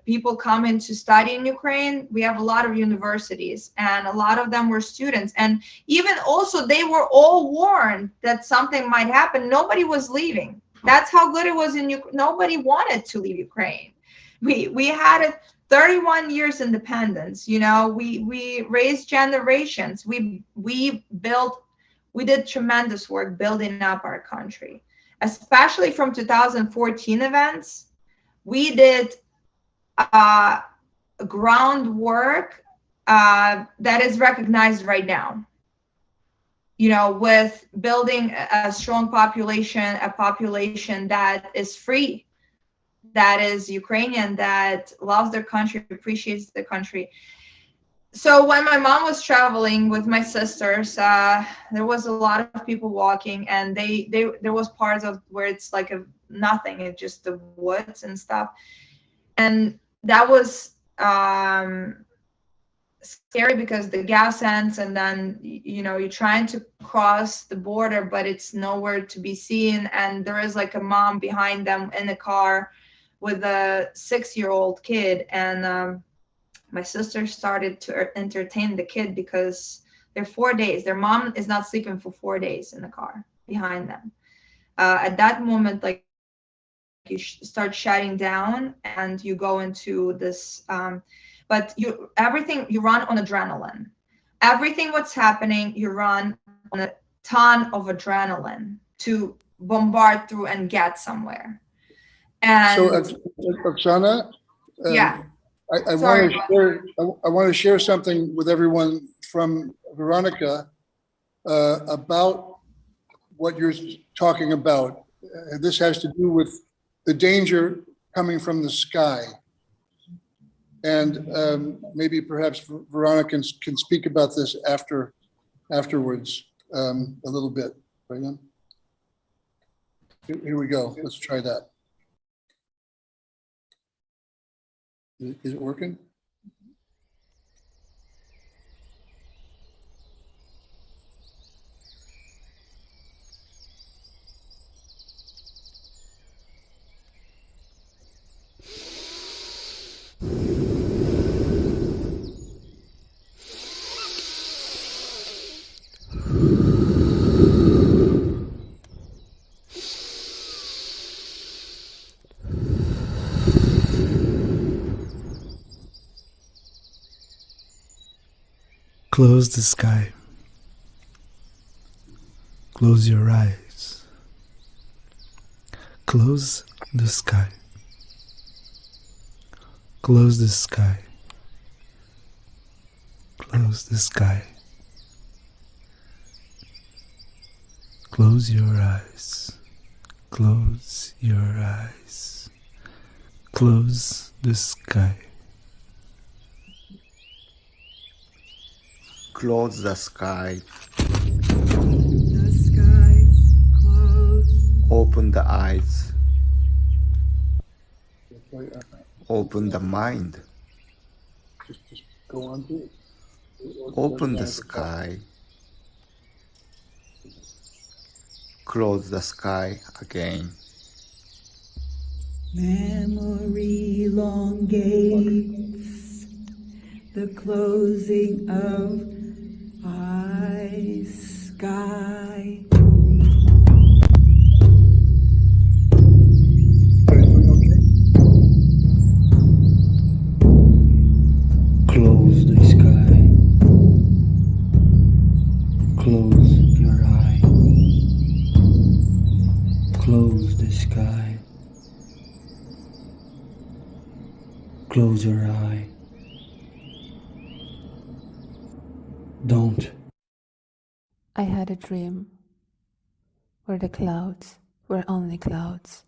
people coming to study in Ukraine. We have a lot of universities, and a lot of them were students. And even also, they were all warned that something might happen. Nobody was leaving. That's how good it was in Ukraine. Nobody wanted to leave Ukraine. We had it 31 years independence. You know, we raised generations. We did tremendous work building up our country, especially from 2014 events. We did groundwork that is recognized right now, you know, with building a strong population, a population that is free, that is Ukrainian, that loves their country, appreciates their country. So when my mom was traveling with my sisters, there was a lot of people walking, and there was parts of where it's like nothing, it's just the woods and stuff. And that was scary, because the gas ends, and then, you know, you're trying to cross the border, but it's nowhere to be seen. And there is like a mom behind them in the car with a 6-year-old kid. And my sister started to entertain the kid, because they're 4 days. Their mom is not sleeping for 4 days in the car behind them. At that moment, like, you start shutting down, and you go into this, but you run on adrenaline. Everything what's happening, you run on a ton of adrenaline to bombard through and get somewhere. And so, Oksana, yeah. I want to share something with everyone from Veronica about what you're talking about. This has to do with the danger coming from the sky. And maybe perhaps Veronica can speak about this afterwards a little bit. Right now? Here we go. Let's try that. Is it working? Close the sky. Close your eyes. Close the sky. Close the sky. Close the sky. Close your eyes. Close your eyes. Close the sky. Close the sky. The skies close. Open the eyes. Open the mind. Just go on to it. Open the sky. Close the sky again. Memory elongates the closing of eyes, sky. Close the sky. Close your eye. Close the sky. Close your eye. Don't. I had a dream where the clouds were only clouds,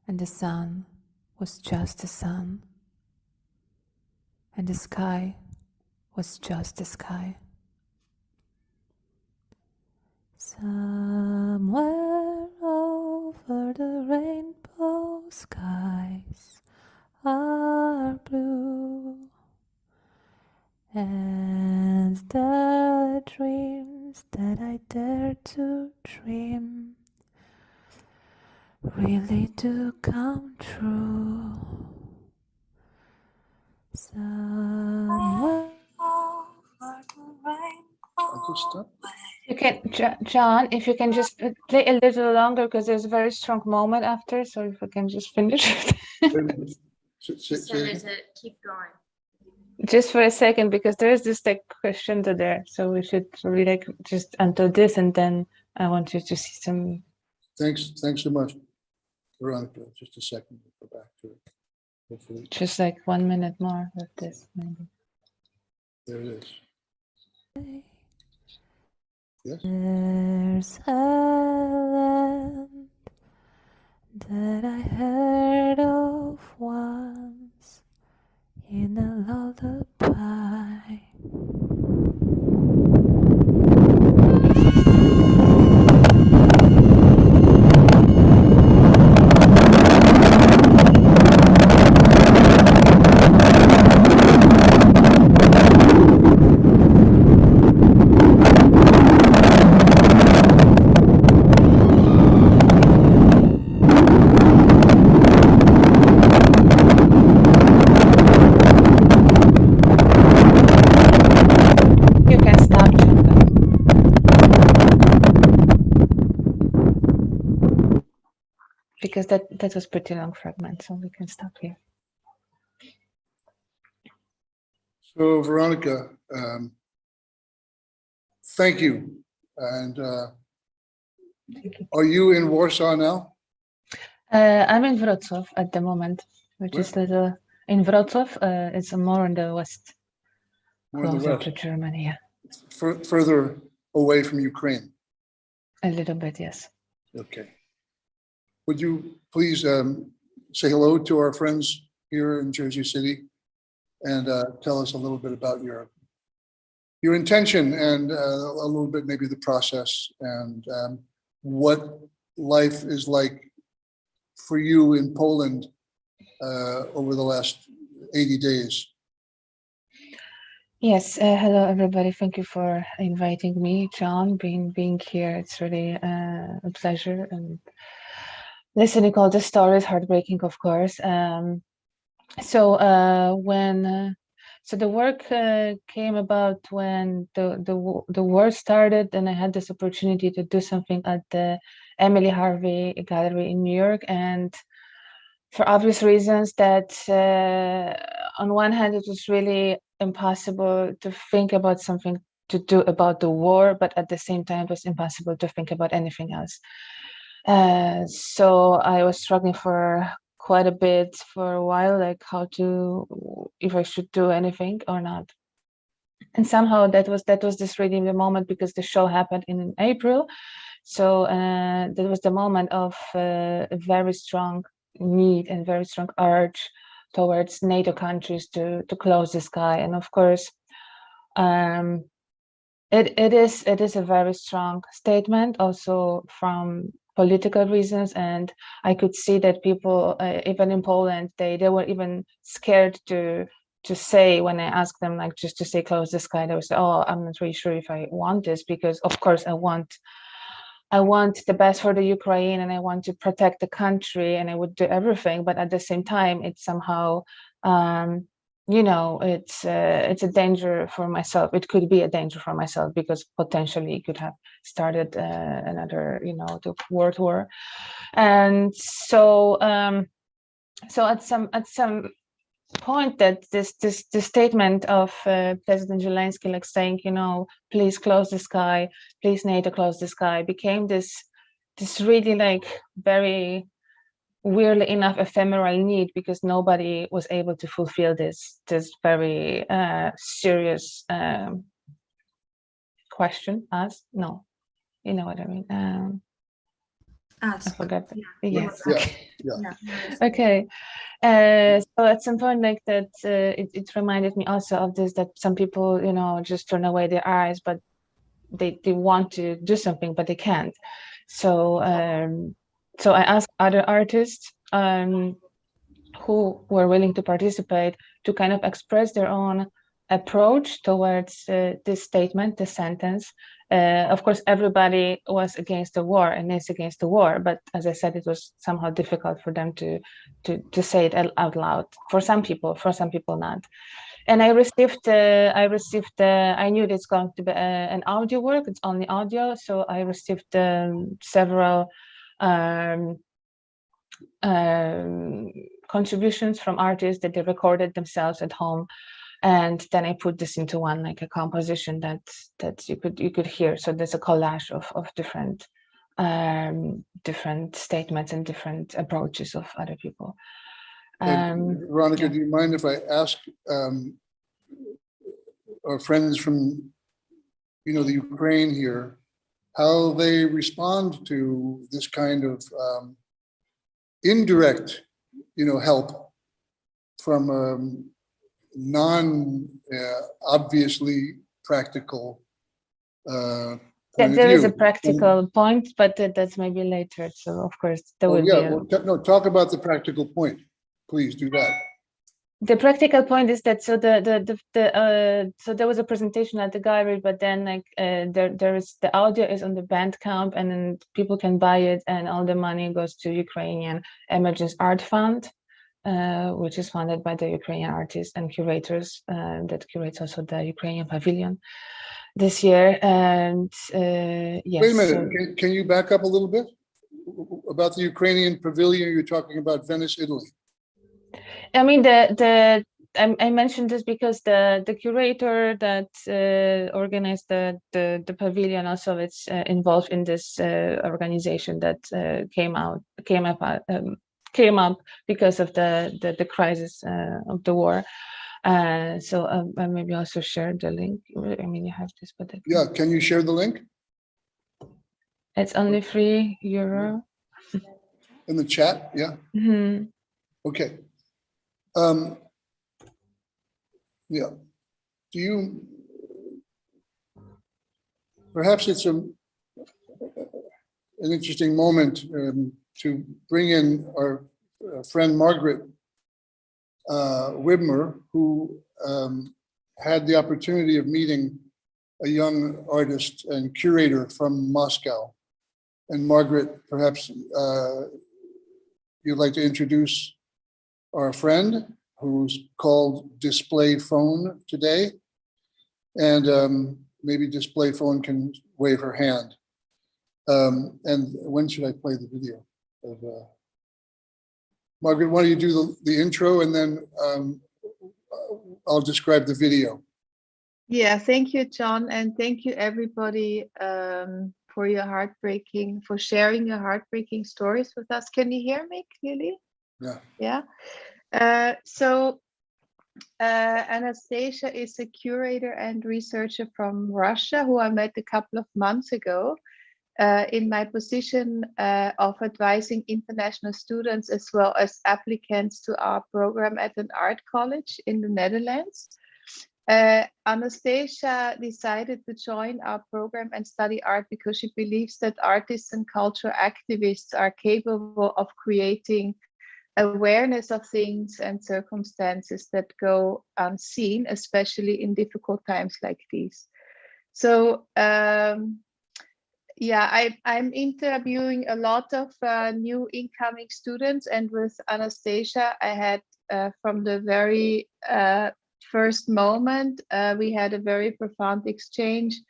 and the sun was just the sun, and the sky was just the sky. Somewhere over the rainbow skies are blue, and the dreams that I dare to dream really do come true. Somewhere over the rainbow. You can, John, if you can just play a little longer because there's a very strong moment after. So if we can just finish it. Keep going. Just for a second, because there is this like question to there. So we should really like just until this, and then I want you to see some. Thanks so much, Veronica. Just a second, we'll go back to it. Hopefully, Just like 1 minute more of this, maybe. there it is. Yes. There's a land that I heard of once in a lullaby. You can stop, John. Because that was pretty long fragment, so we can stop here. So Veronica, thank you. And Thank you. are you in Warsaw now? I'm in Wrocław at the moment, which Where? is little in Wrocław. It's more in the west, More in the closer west, to Germany. Yeah, further away from Ukraine. a little bit, yes. Okay. Would you please say hello to our friends here in Jersey City and tell us a little bit about your intention and a little bit maybe the process and what life is like for you in Poland over the last 80 days. Yes, hello everybody. Thank you for inviting me, John. Being here, it's really a pleasure, and listening all the stories, heartbreaking, of course. So the work came about when the war started, and I had this opportunity to do something at the Emily Harvey Gallery in New York, and for obvious reasons that on one hand it was really impossible to think about something to do about the war, but at the same time, it was impossible to think about anything else. So I was struggling for quite a bit for a while, like if I should do anything or not. And somehow that was this really the moment, because the show happened in April. So that was the moment of a very strong need and very strong urge towards NATO countries to close the sky. And of course, it is a very strong statement also from political reasons. And I could see that people, even in Poland, they were even scared to say, when I asked them, like, just to say close the sky, they would say, oh, I'm not really sure if I want this, because of course I want the best for the Ukraine, and I want to protect the country, and I would do everything. But at the same time, it's somehow, you know, it's a danger for myself. It could be a danger for myself, because potentially it could have started another, you know, the world war. And so, so at some point, that this statement of President Zelensky, like saying, you know, please close the sky, please NATO close the sky, became this really, like, very weirdly enough ephemeral need, because nobody was able to fulfill this very serious question. No, you know what I mean. I forgot that. Yes. Yeah. Okay. So at some point, like that, it reminded me also of this, that some people, you know, just turn away their eyes, but they want to do something, but they can't. So so I asked other artists who were willing to participate to kind of express their own approach towards this statement, this sentence. Of course, everybody was against the war and is against the war, but as I said, it was somehow difficult for them to say it out loud. For some people not. And I received, I knew it's going to be an audio work. It's only audio, so I received several contributions from artists that they recorded themselves at home. And then I put this into one, like a composition that you could hear. So there's a collage of different different statements and different approaches of other people. Veronica, yeah. Do you mind if I ask our friends from, you know, the Ukraine here, how they respond to this kind of indirect, you know, help from non-obviously practical point of there view. Is a practical point, but that's maybe later. So of course there will be. No, talk about the practical point. Please do that. The practical point is that so so there was a presentation at the gallery, but then like there is the audio is on the Bandcamp, and then people can buy it, and all the money goes to Ukrainian Emergence Art Fund, which is funded by the Ukrainian artists and curators that curates also the Ukrainian Pavilion this year. And yes. Wait a minute, can you back up a little bit about the Ukrainian Pavilion? You're talking about Venice, Italy. I mean, I mentioned this because the curator that organized the pavilion also it's involved in this organization that came up because of the crisis of the war. So I maybe also share the link. I mean, you have this, but yeah, can you share the link? It's only €3 in the chat. Yeah. Mm-hmm. Okay. Yeah. Do you? Perhaps it's an interesting moment to bring in our friend Margaret Widmer, who had the opportunity of meeting a young artist and curator from Moscow. And Margaret, perhaps you'd like to introduce our friend, who's called Display Phone today. And maybe Display Phone can wave her hand. And when should I play the video of Margaret? Why don't you do the intro, and then I'll describe the video. Yeah, thank you, John, and thank you everybody for sharing your heartbreaking stories with us. Can you hear me clearly? Yeah. Yeah. So Anastasia is a curator and researcher from Russia who I met a couple of months ago in my position of advising international students as well as applicants to our program at an art college in the Netherlands. Anastasia decided to join our program and study art because she believes that artists and cultural activists are capable of creating awareness of things and circumstances that go unseen, especially in difficult times like these. So yeah, I'm interviewing a lot of new incoming students, and with Anastasia, I had from the very first moment, we had a very profound exchange,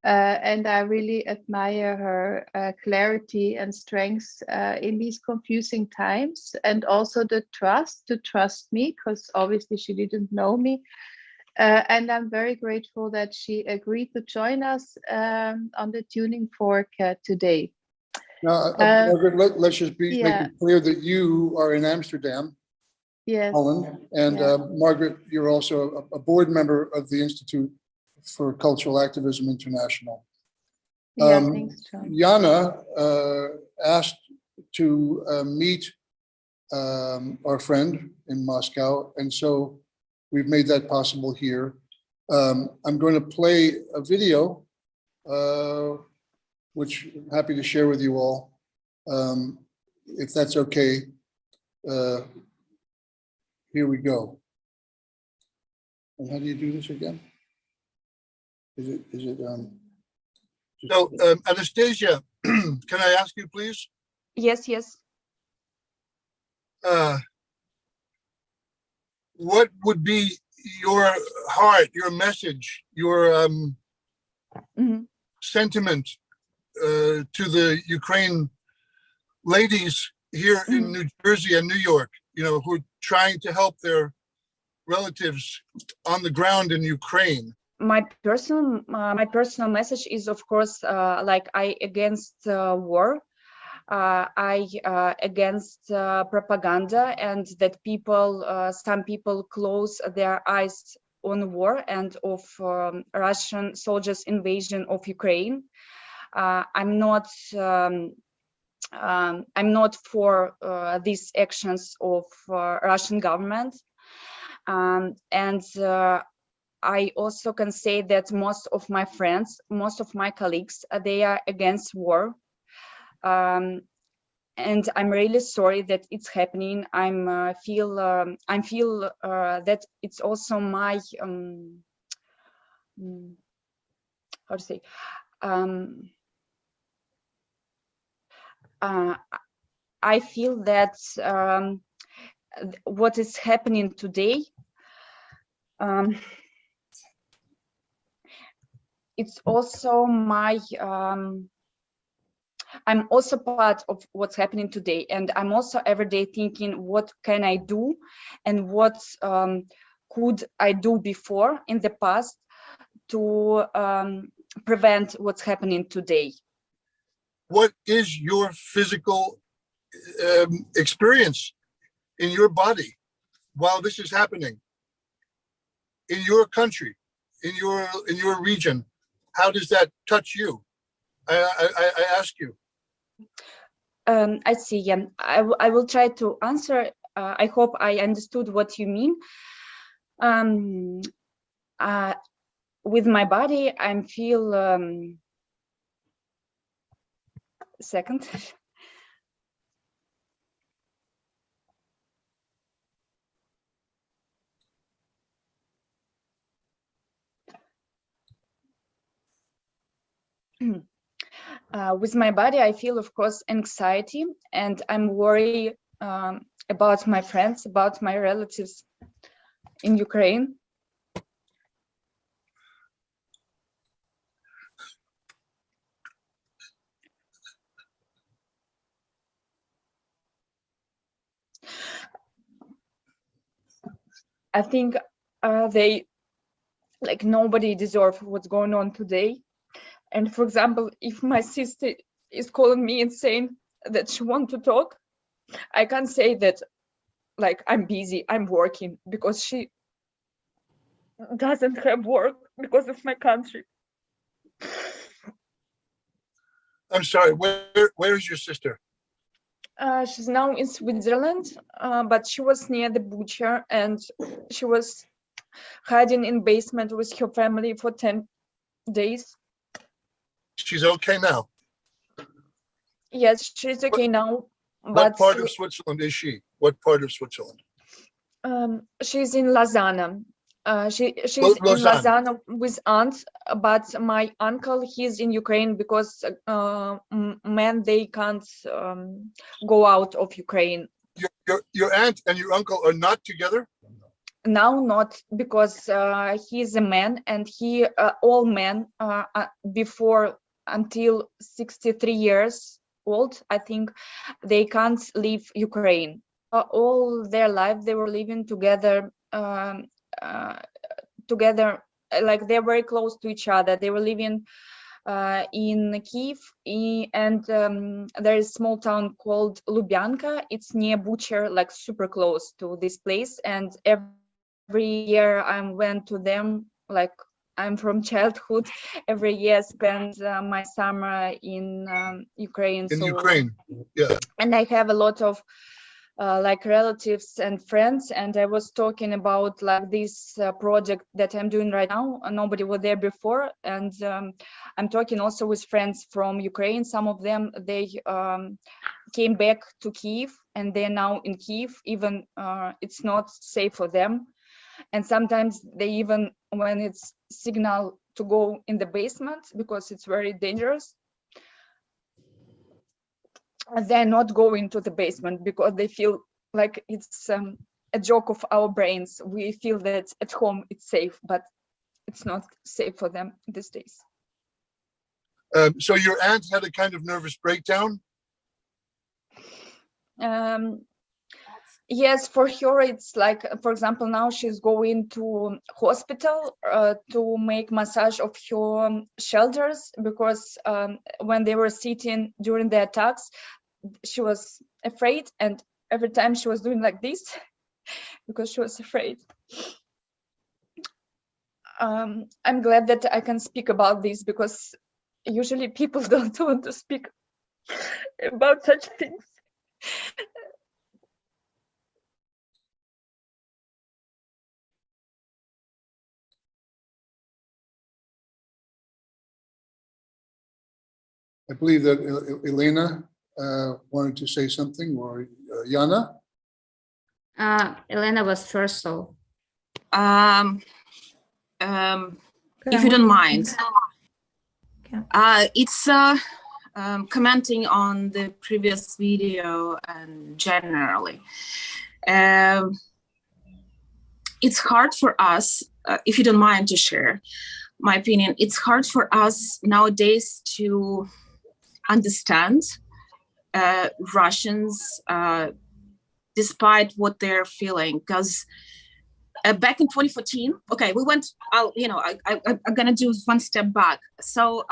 and I really admire her clarity and strength in these confusing times, and also the trust to trust me, because obviously she didn't know me. And I'm very grateful that she agreed to join us on the tuning fork today. Now, Margaret, let's just make it clear that you are in Amsterdam, yes, Holland, and Margaret, you're also a board member of the Institute for Cultural Activism International. Yeah, thanks, John. Jana asked to meet our friend in Moscow, and so we've made that possible here. I'm going to play a video, which I'm happy to share with you all, if that's okay. Here we go. And how do you do this again? Is it So, Anastasia, can I ask you, please? Yes. What would be your heart, your message, your sentiment to the Ukraine ladies here in New Jersey and New York, who are trying to help their relatives on the ground in Ukraine? My personal message is, of course, like I against war. I against propaganda, and that some people close their eyes on war and of Russian soldiers' invasion of Ukraine. I'm not for these actions of Russian government, and I also can say that most of my friends, most of my colleagues, they are against war. And I'm really sorry that it's happening. I feel that it's also my how to say I feel that what is happening today, it's also my I'm also part of what's happening today, and I'm also every day thinking, what can I do, and what could I do before in the past to prevent what's happening today. What is your physical experience in your body while this is happening in your country, in your region? How does that touch you? I ask you. I see. Yeah, I will try to answer. I hope I understood what you mean. With my body, I feel. Second. With my body, I feel, of course, anxiety, and I'm worried about my friends, about my relatives in Ukraine. I think they, like, nobody deserves what's going on today. And for example, if my sister is calling me and saying that she wants to talk, I can't say that, like, I'm busy, I'm working, because she doesn't have work because of my country. I'm sorry, where's your sister? She's now in Switzerland, but she was near the butcher, and she was hiding in basement with her family for 10 days. She's okay now? Yes, she's okay now. What But part of Switzerland is she? What part of Switzerland? she's in Lausanne. She's in Lausanne. Lausanne with aunt, but my uncle, he's in Ukraine because men, they can't go out of Ukraine. Your aunt and your uncle are not together? Now not, because he's a man, and he all men before until 63 years old, I think, they can't leave Ukraine. All their life they were living together, like they're very close to each other. They were living in Kiev, and there is a small town called Lubyanka. It's near Bucha, like super close to this place. And every year I went to them, like, I'm from childhood. Every year I spend my summer in Ukraine. In Ukraine, yeah. And I have a lot of like relatives and friends, and I was talking about like this project that I'm doing right now. Nobody was there before, and I'm talking also with friends from Ukraine. Some of them, they came back to Kiev, and they're now in Kiev, even it's not safe for them. And sometimes they even, when it's signal to go in the basement because it's very dangerous, they're not going to the basement because they feel like it's a joke of our brains. We feel that at home it's safe, but it's not safe for them these days. So your aunt had a kind of nervous breakdown? Yes, for her it's like, for example, now she's going to hospital to make massage of her shoulders, because when they were sitting during the attacks, she was afraid, and every time she was doing like this because she was afraid. I'm glad that I can speak about this, because usually people don't want to speak about such things. I believe that Elena wanted to say something, or Yana? Elena was first, so. If you don't mind, it's commenting on the previous video and generally. It's hard for us, if you don't mind to share my opinion, it's hard for us nowadays to understand Russians despite what they're feeling, because back in 2014, okay, we went, I'm gonna do one step back. So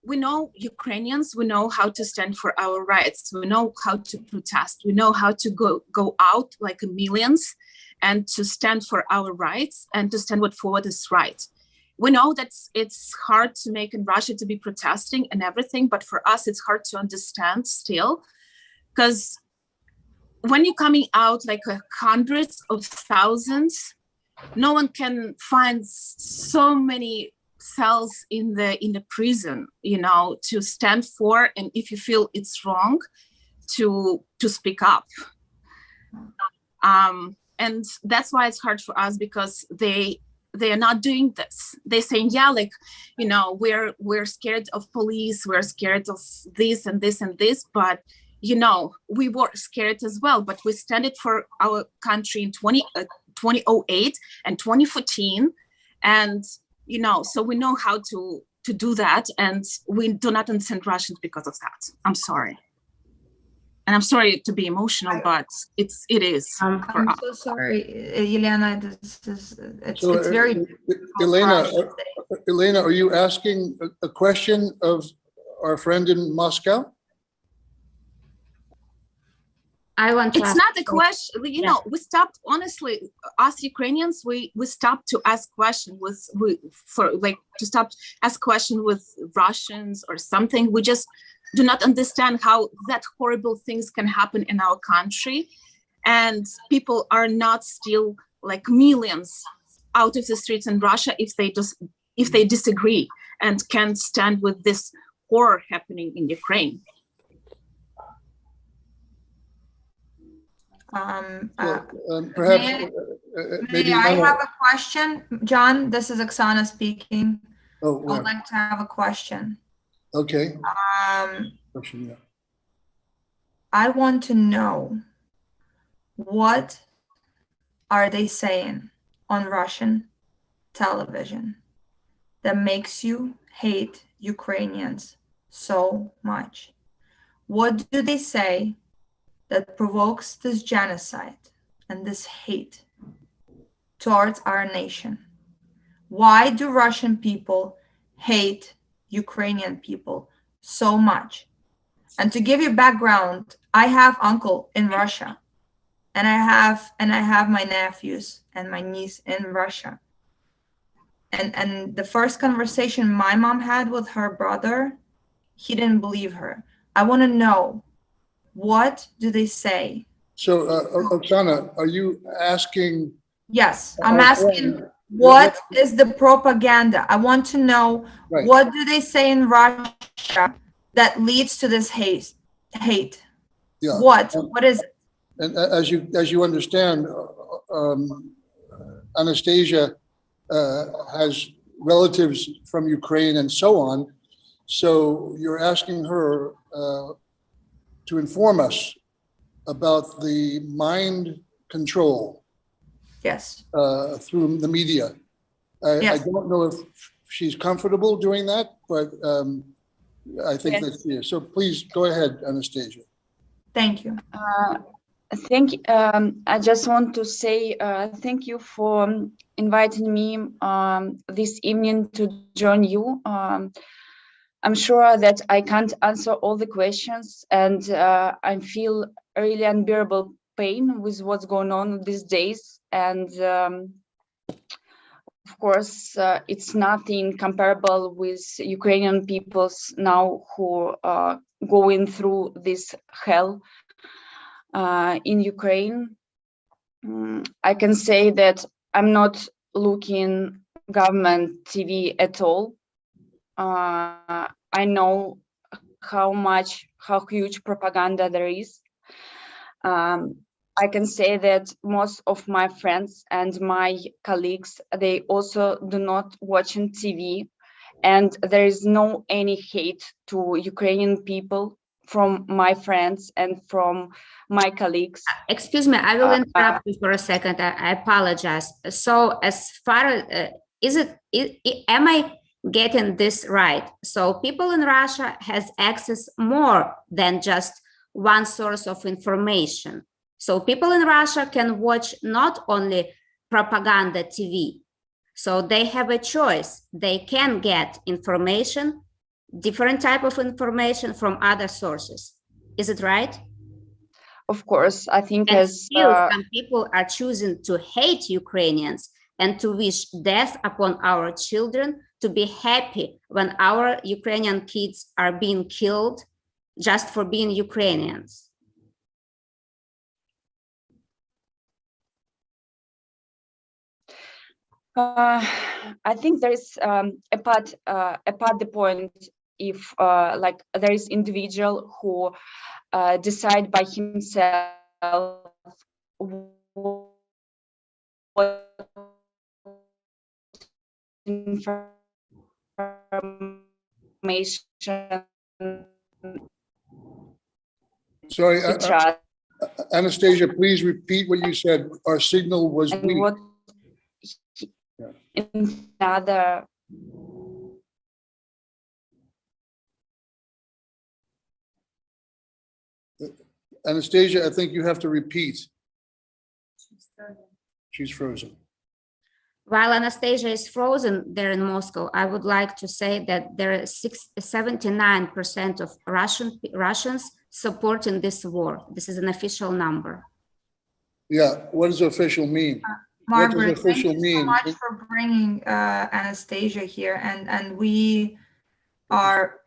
we know Ukrainians, we know how to stand for our rights, we know how to protest, we know how to go out like millions and to stand for our rights and to stand for what is right. We know that it's hard to make in Russia to be protesting and everything, but for us, it's hard to understand still, because when you're coming out like hundreds of thousands, no one can find so many cells in the prison, to stand for, and if you feel it's wrong, to speak up. And that's why it's hard for us, because they are not doing this. They're saying, yeah, like, we're scared of police, we're scared of this and this and this, but we were scared as well, but we stand it for our country in 2008 and 2014. And, so we know how to do that. And we do not understand Russians because of that. I'm sorry. And I'm sorry to be emotional, but it is for I'm us. so sorry, Elena. It's So, very Elena, are you asking a question of our friend in Moscow? I want to It's ask not a question, you know, we stopped, honestly, us Ukrainians, we stopped to ask questions to stop ask questions with Russians or something. We just do not understand how that horrible things can happen in our country. And people are not still like millions out of the streets in Russia if they disagree and can't stand with this horror happening in Ukraine. Perhaps maybe I have a question, John. This is Oksana speaking. Oh, I'd like to have a question. Okay. Question, yeah. I want to know, what are they saying on Russian television that makes you hate Ukrainians so much? What do they say that provokes this genocide and this hate towards our nation? Why do Russian people hate Ukrainian people so much? And to give you background, I have uncle in Russia, and I have my nephews and my niece in Russia. And the first conversation my mom had with her brother, he didn't believe her. I want to know, what do they say? So, Oksana, are you asking? Yes, I'm asking, what is the propaganda? I want to know, what do they say in Russia that leads to this hate? Yeah. What is it? And as you understand, Anastasia has relatives from Ukraine and so on. So you're asking her to inform us about the mind control. Yes. Through the media. I don't know if she's comfortable doing that, but I think that she is. So please go ahead, Anastasia. Thank you. I just want to say thank you for inviting me this evening to join you. I'm sure that I can't answer all the questions, and I feel really unbearable pain with what's going on these days. And of course, it's nothing comparable with Ukrainian peoples now who are going through this hell in Ukraine. I can say that I'm not looking government TV at all. I know how huge propaganda there is. I can say that most of my friends and my colleagues, they also do not watch on TV, and there is no any hate to Ukrainian people from my friends and from my colleagues. Excuse me, I will interrupt you for a second. I apologize. So as far as, am I getting this right? So people in Russia has access more than just one source of information. So people in Russia can watch not only propaganda TV. So they have a choice. They can get information, different type of information from other sources. Is it right? Of course, I think and still some people are choosing to hate Ukrainians and to wish death upon our children, to be happy when our Ukrainian kids are being killed just for being Ukrainians. I think there is apart the point, if like there is individual who decide by himself what information. Sorry, Anastasia, please repeat what you said. Our signal was weak. What another Anastasia, I think you have to repeat. She's frozen. While Anastasia is frozen there in Moscow, I would like to say that there are 79% of Russians supporting this war. This is an official number. Yeah, what does official mean? Margaret, what does official thank you mean? so much for bringing Anastasia here, and we are,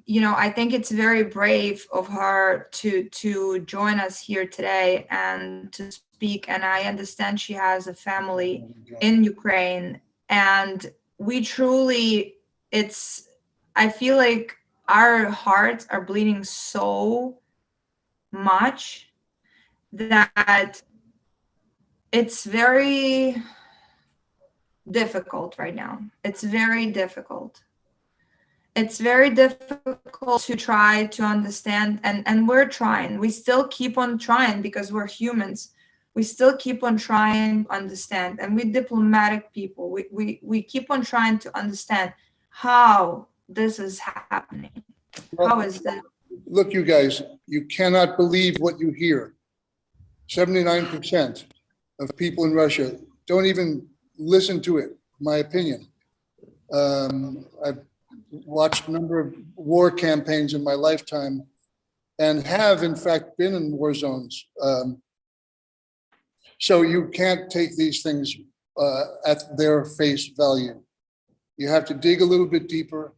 you know, I think it's very brave of her to join us here today and to speak. And I understand she has a family in Ukraine, and we truly, I feel like our hearts are bleeding so much that it's very difficult right now. It's very difficult. It's very difficult to try to understand, and we're trying. We still keep on trying because we're humans. We still keep on trying to understand, and we're diplomatic people. We keep on trying to understand how this is happening. How is that? Look, you guys, you cannot believe what you hear. 79% of people in Russia don't even listen to it, my opinion. I've watched a number of war campaigns in my lifetime and have in fact been in war zones. So you can't take these things at their face value. You have to dig a little bit deeper,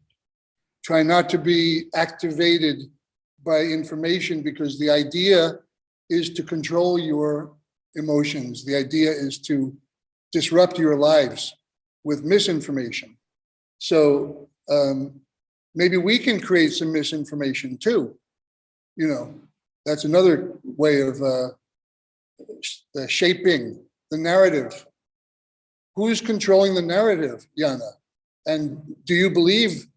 try not to be activated by information, because the idea is to control your emotions. The idea is to disrupt your lives with misinformation. So maybe we can create some misinformation too. You know, that's another way of shaping the narrative. Who's controlling the narrative, Yana? And do you believe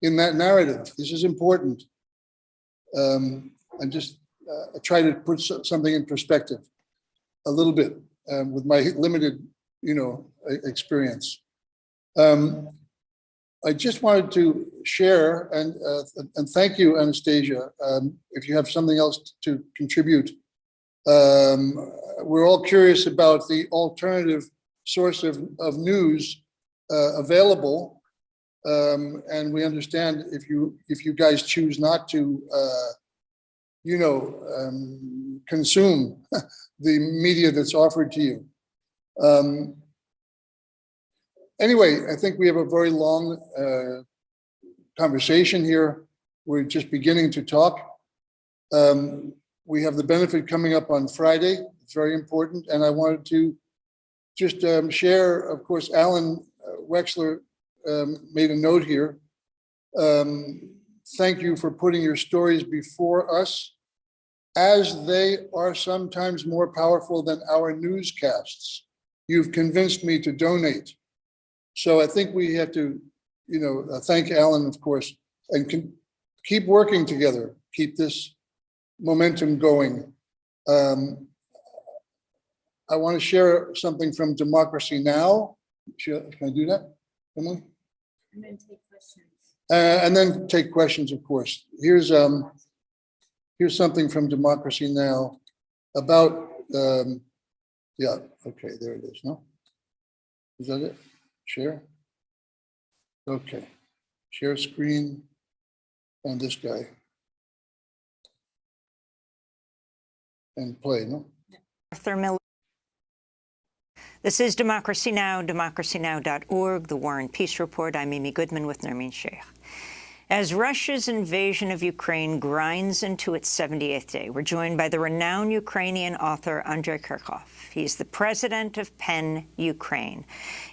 in that narrative? This is important. I'm just try to put something in perspective a little bit with my limited, you know, experience. I just wanted to share and thank you, Anastasia. If you have something else to contribute, we're all curious about the alternative source of news available, and we understand if you guys choose not to, you know, consume the media that's offered to you. Anyway, I think we have a very long conversation here. We're just beginning to talk. We have the benefit coming up on Friday. It's very important. And I wanted to just share, of course, Alan Wexler made a note here. Thank you for putting your stories before us, as they are sometimes more powerful than our newscasts. You've convinced me to donate. So I think we have to, you know, thank Alan, of course, and keep working together, keep this momentum going. I want to share something from Democracy Now! Can I do that, Emily? And then take questions. And then take questions, of course. Here's something from Democracy Now! About, yeah, okay, there it is, no? Is that it? Share? Okay, share screen, and this guy. And play, no? Arthur Miller. This is Democracy Now!, democracynow.org, the War and Peace Report. I'm Amy Goodman with Nermeen Sheikh. As Russia's invasion of Ukraine grinds into its 78th day, we're joined by the renowned Ukrainian author Andrei Kirchhoff. He's the president of PEN Ukraine,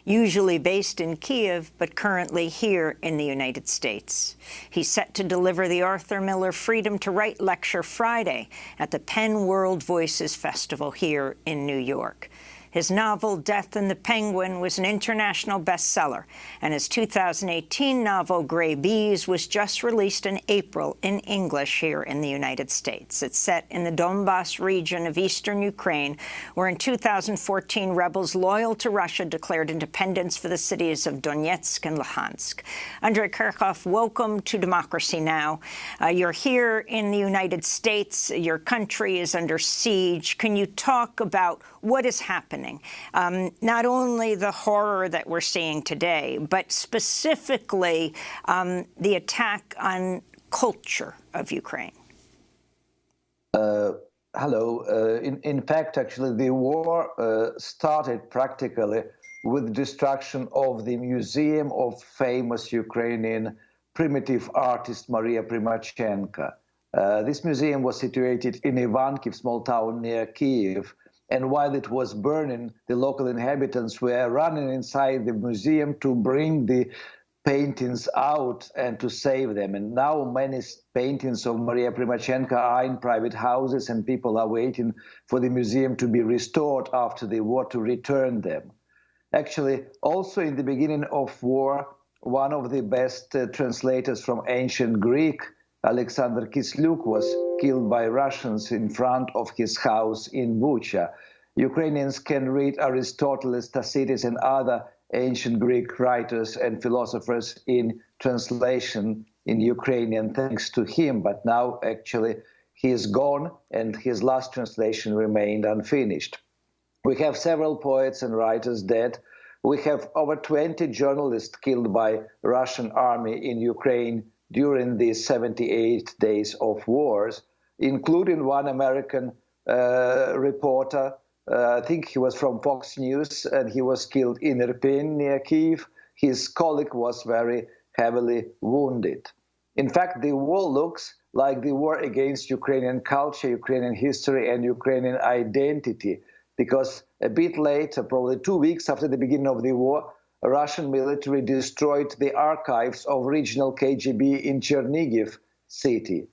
usually based in Kiev, but currently here in the United States. He's set to deliver the Arthur Miller Freedom to Write lecture Friday at the PEN World Voices Festival here in New York. His novel, Death and the Penguin, was an international bestseller, and his 2018 novel, Gray Bees, was just released in April in English here in the United States. It's set in the Donbas region of eastern Ukraine, where in 2014, rebels loyal to Russia declared independence for the cities of Donetsk and Luhansk. Andrei Kirchhoff, welcome to Democracy Now! You're here in the United States. Your country is under siege. Can you talk about what is happening? Not only the horror that we're seeing today, but specifically the attack on culture of Ukraine. Hello. In fact, actually, the war started practically with destruction of the museum of famous Ukrainian primitive artist Maria Primachenko. This museum was situated in Ivankiv, small town near Kiev, and while it was burning, the local inhabitants were running inside the museum to bring the paintings out and to save them. And now many paintings of Maria Primachenko are in private houses, and people are waiting for the museum to be restored after the war to return them. Actually, also in the beginning of war, one of the best translators from ancient Greek, Alexander Kisluk, was killed by Russians in front of his house in Bucha. Ukrainians can read Aristotle, Tacitus, and other ancient Greek writers and philosophers in translation in Ukrainian thanks to him, but now actually he is gone and his last translation remained unfinished. We have several poets and writers dead. We have over 20 journalists killed by Russian army in Ukraine during these 78 days of wars, including one American reporter. I think he was from Fox News, and he was killed in Irpin near Kyiv. His colleague was very heavily wounded. In fact, the war looks like the war against Ukrainian culture, Ukrainian history, and Ukrainian identity, because a bit later, probably 2 weeks after the beginning of the war, a Russian military destroyed the archives of regional KGB in Chernigiv city.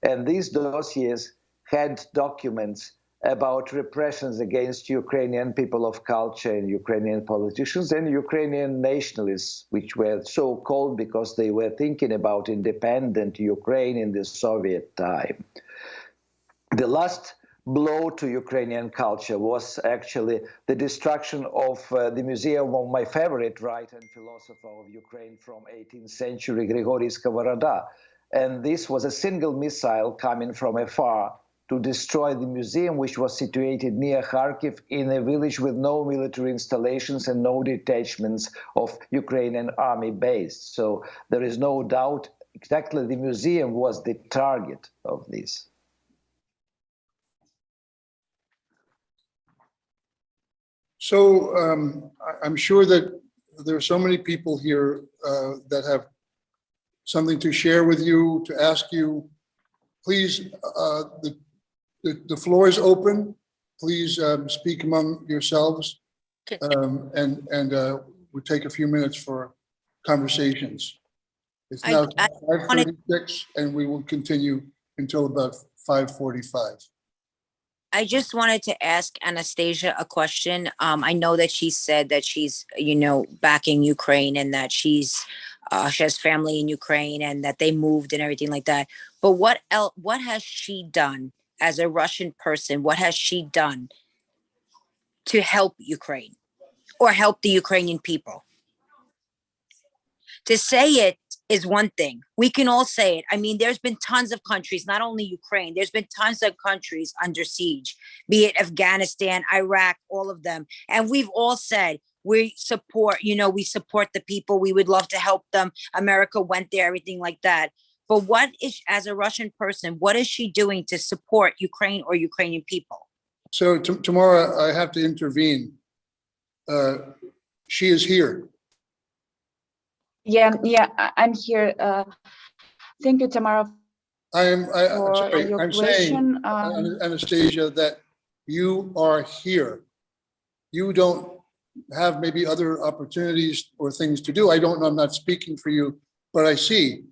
And these dossiers had documents about repressions against Ukrainian people of culture and Ukrainian politicians and Ukrainian nationalists, which were so called because they were thinking about independent Ukraine in the Soviet time. The last blow to Ukrainian culture was actually the destruction of the museum of my favorite writer and philosopher of Ukraine from 18th century, Grigory Skovoroda. And this was a single missile coming from afar to destroy the museum, which was situated near Kharkiv in a village with no military installations and no detachments of Ukrainian army base. So there is no doubt exactly the museum was the target of this. So I'm sure that there are so many people here that have something to share with you, to ask you. Please, the floor is open. Please speak among yourselves, and we'll take a few minutes for conversations. It's now 5:36, and we will continue until about 5:45. I just wanted to ask Anastasia a question. I know that she said that she's, backing Ukraine and that she has family in Ukraine and that they moved and everything like that. But what else? What has she done as a Russian person? What has she done to help Ukraine or help the Ukrainian people? To say it is one thing. We can all say it. I mean, there's been tons of countries, not only Ukraine, there's been tons of countries under siege, be it Afghanistan, Iraq, all of them. And we've all said, we support the people. We would love to help them. America went there, everything like that. But what is, as a Russian person, what is she doing to support Ukraine or Ukrainian people? So tomorrow I have to intervene. She is here. Yeah, I'm here. Thank you, Tamara. I'm question. saying, Anastasia, that you are here. You don't have maybe other opportunities or things to do. I don't know, I'm not speaking for you, but I see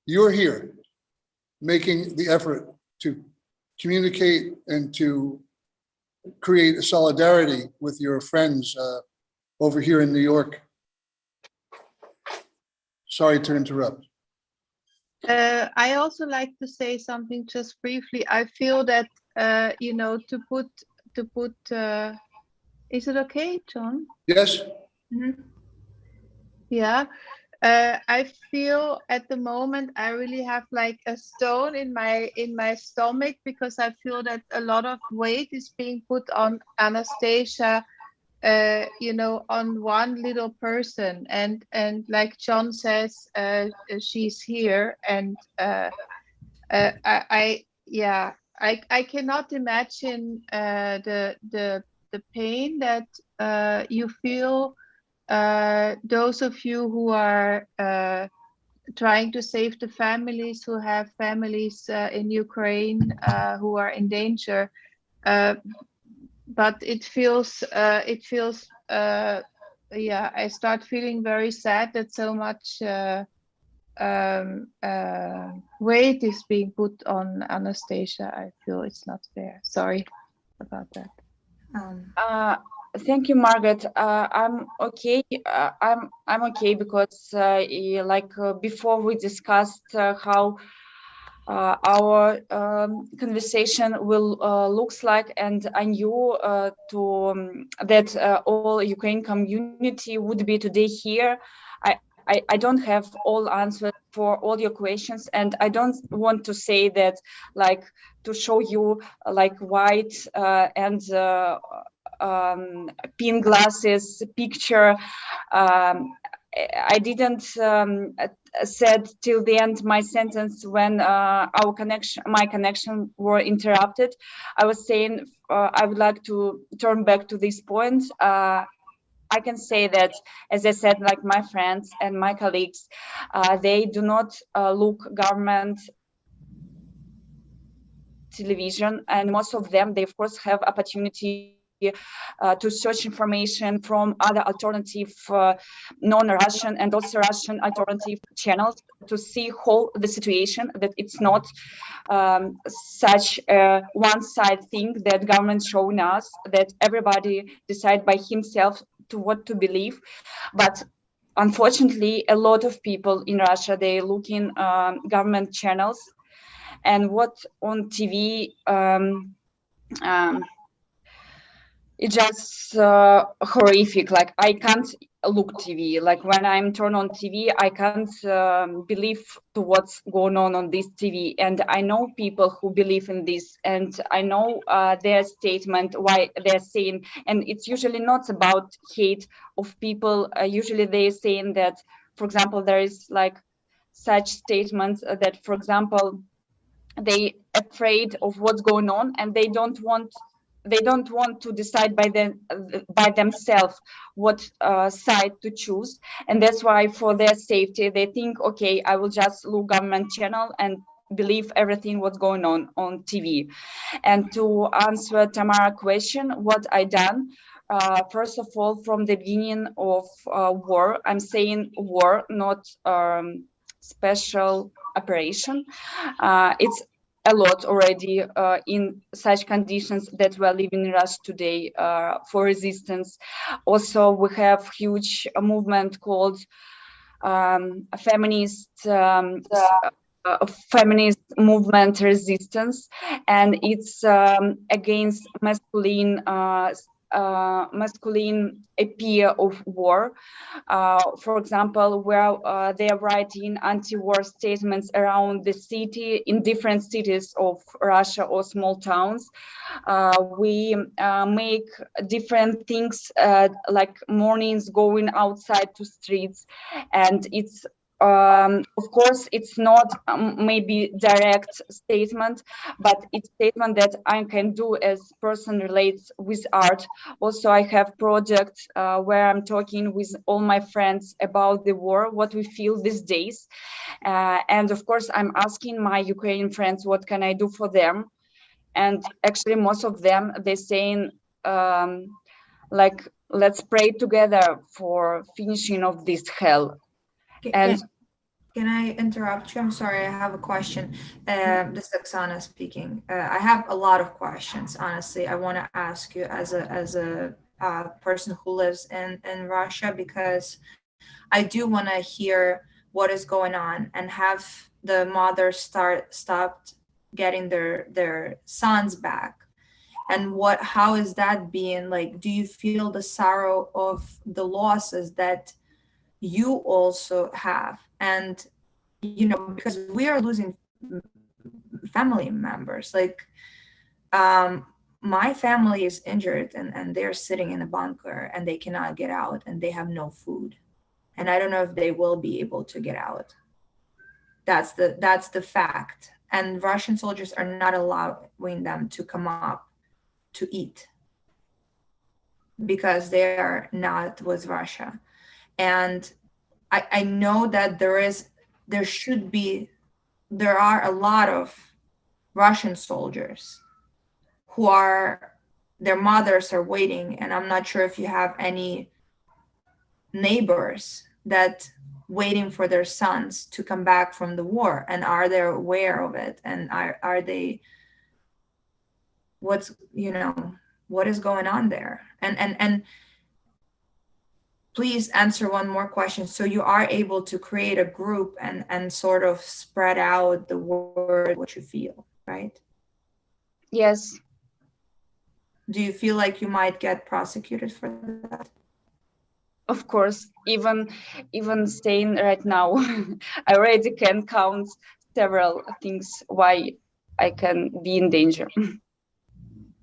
you're here making the effort to communicate and to create a solidarity with your friends over here in New York? Sorry to interrupt. I also like to say something just briefly. I feel that you know, to put is it okay, John? Yes. Mm-hmm. Yeah. I feel at the moment I really have like a stone in my stomach, because I feel that a lot of weight is being put on Anastasia, you know, on one little person, and like John says, she's here, and I cannot imagine the pain that you feel, those of you who are trying to save the families who have families in Ukraine who are in danger. But it feels yeah, I start feeling very sad that so much weight is being put on Anastasia. I feel it's not fair. Sorry about that. Thank you, Margaret. I'm okay. I'm okay because before we discussed how our conversation will looks like, and I knew that all Ukraine community would be today here. I don't have all answers for all your questions, and I don't want to say that like to show you like white and pink glasses picture. I didn't said till the end my sentence when my connection were interrupted. I was saying I would like to turn back to this point. I can say that, as I said, like my friends and my colleagues, they do not look government television, and most of them, they of course have opportunity to search information from other alternative non-Russian and also Russian alternative channels to see whole the situation, that it's not such a one-side thing that government showing us, that everybody decide by himself to what to believe. But unfortunately, a lot of people in Russia, they look in government channels, and what on TV, it's just horrific. Like I can't look TV. Like when I'm turned on TV, I can't believe to what's going on this TV. And I know people who believe in this, and I know their statement, why they're saying, and it's usually not about hate of people. Usually they're saying that, for example, there is like such statements that, for example, they afraid of what's going on, and they don't want to decide by themselves what side to choose, and that's why for their safety they think, okay, I will just look government channel and believe everything what's going on TV. And to answer Tamara question, what I done, first of all, from the beginning of war, I'm saying war, not special operation. It's a lot already in such conditions that we are living in Russia today for resistance. Also, we have huge movement called feminist movement resistance, and it's against masculine appeal of war. For example, where they are writing anti-war statements around the city, in different cities of Russia or small towns. We make different things like mornings going outside to streets, and it's of course, it's not maybe direct statement, but it's statement that I can do as person relates with art. Also, I have projects where I'm talking with all my friends about the war, what we feel these days. And of course, I'm asking my Ukrainian friends, what can I do for them? And actually, most of them, they're saying, like, let's pray together for finishing of this hell. And Can I interrupt you? I'm sorry, I have a question. This is Oksana speaking. I have a lot of questions, honestly. I want to ask you as a person who lives in Russia, because I do want to hear what is going on and have the mothers stopped getting their sons back. And how is that being like? Do you feel the sorrow of the losses that you also have? And because we are losing family members, like my family is injured and they're sitting in a bunker and they cannot get out and they have no food, and I don't know if they will be able to get out. That's the fact. And Russian soldiers are not allowing them to come up to eat because they are not with Russia. And I know that there are a lot of Russian soldiers who their mothers are waiting, and I'm not sure if you have any neighbors that waiting for their sons to come back from the war, and are they aware of it, and are they, what is going on there? And please answer one more question. So you are able to create a group and sort of spread out the word, what you feel, right? Yes. Do you feel like you might get prosecuted for that? Of course, even saying right now, I already can count several things why I can be in danger.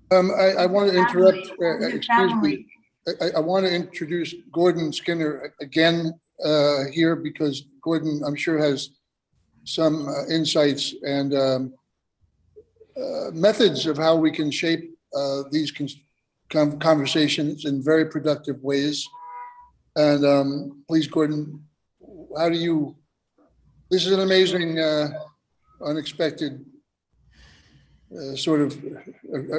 I want to interrupt, excuse me. I want to introduce Gordon Skinner again here, because Gordon, I'm sure, has some insights and methods of how we can shape these conversations in very productive ways. And please, Gordon, how do you, this is an amazing, unexpected sort of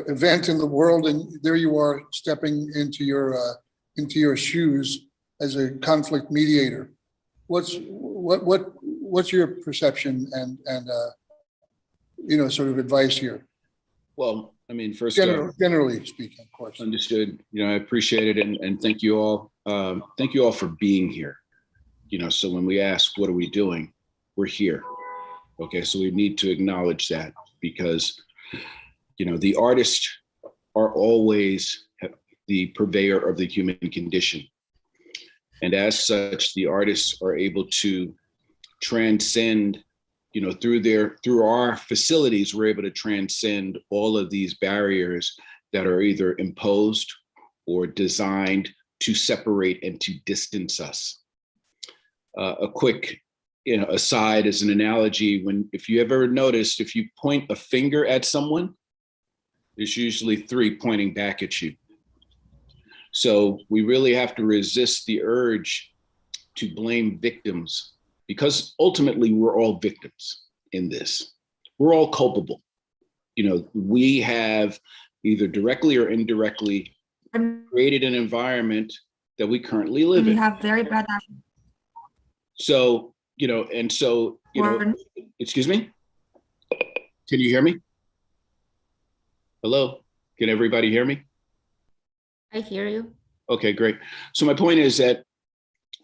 event in the world, and there you are stepping into your shoes as a conflict mediator. What's your perception and sort of advice here? Well, I mean, first, generally speaking, of course. Understood. I appreciate it, and thank you all. Thank you all for being here. So when we ask, what are we doing? We're here. Okay, so we need to acknowledge that, because the artists are always the purveyor of the human condition. And as such, the artists are able to transcend, through our facilities, we're able to transcend all of these barriers that are either imposed or designed to separate and to distance us. A quick aside as an analogy, if you ever noticed, if you point a finger at someone, there's usually 3 pointing back at you. So we really have to resist the urge to blame victims, because ultimately we're all victims in this. We're all culpable. We have either directly or indirectly created an environment that we currently live in. We have very bad. So, excuse me? Can you hear me? Hello? Can everybody hear me? I hear you. Okay, great. So my point is that,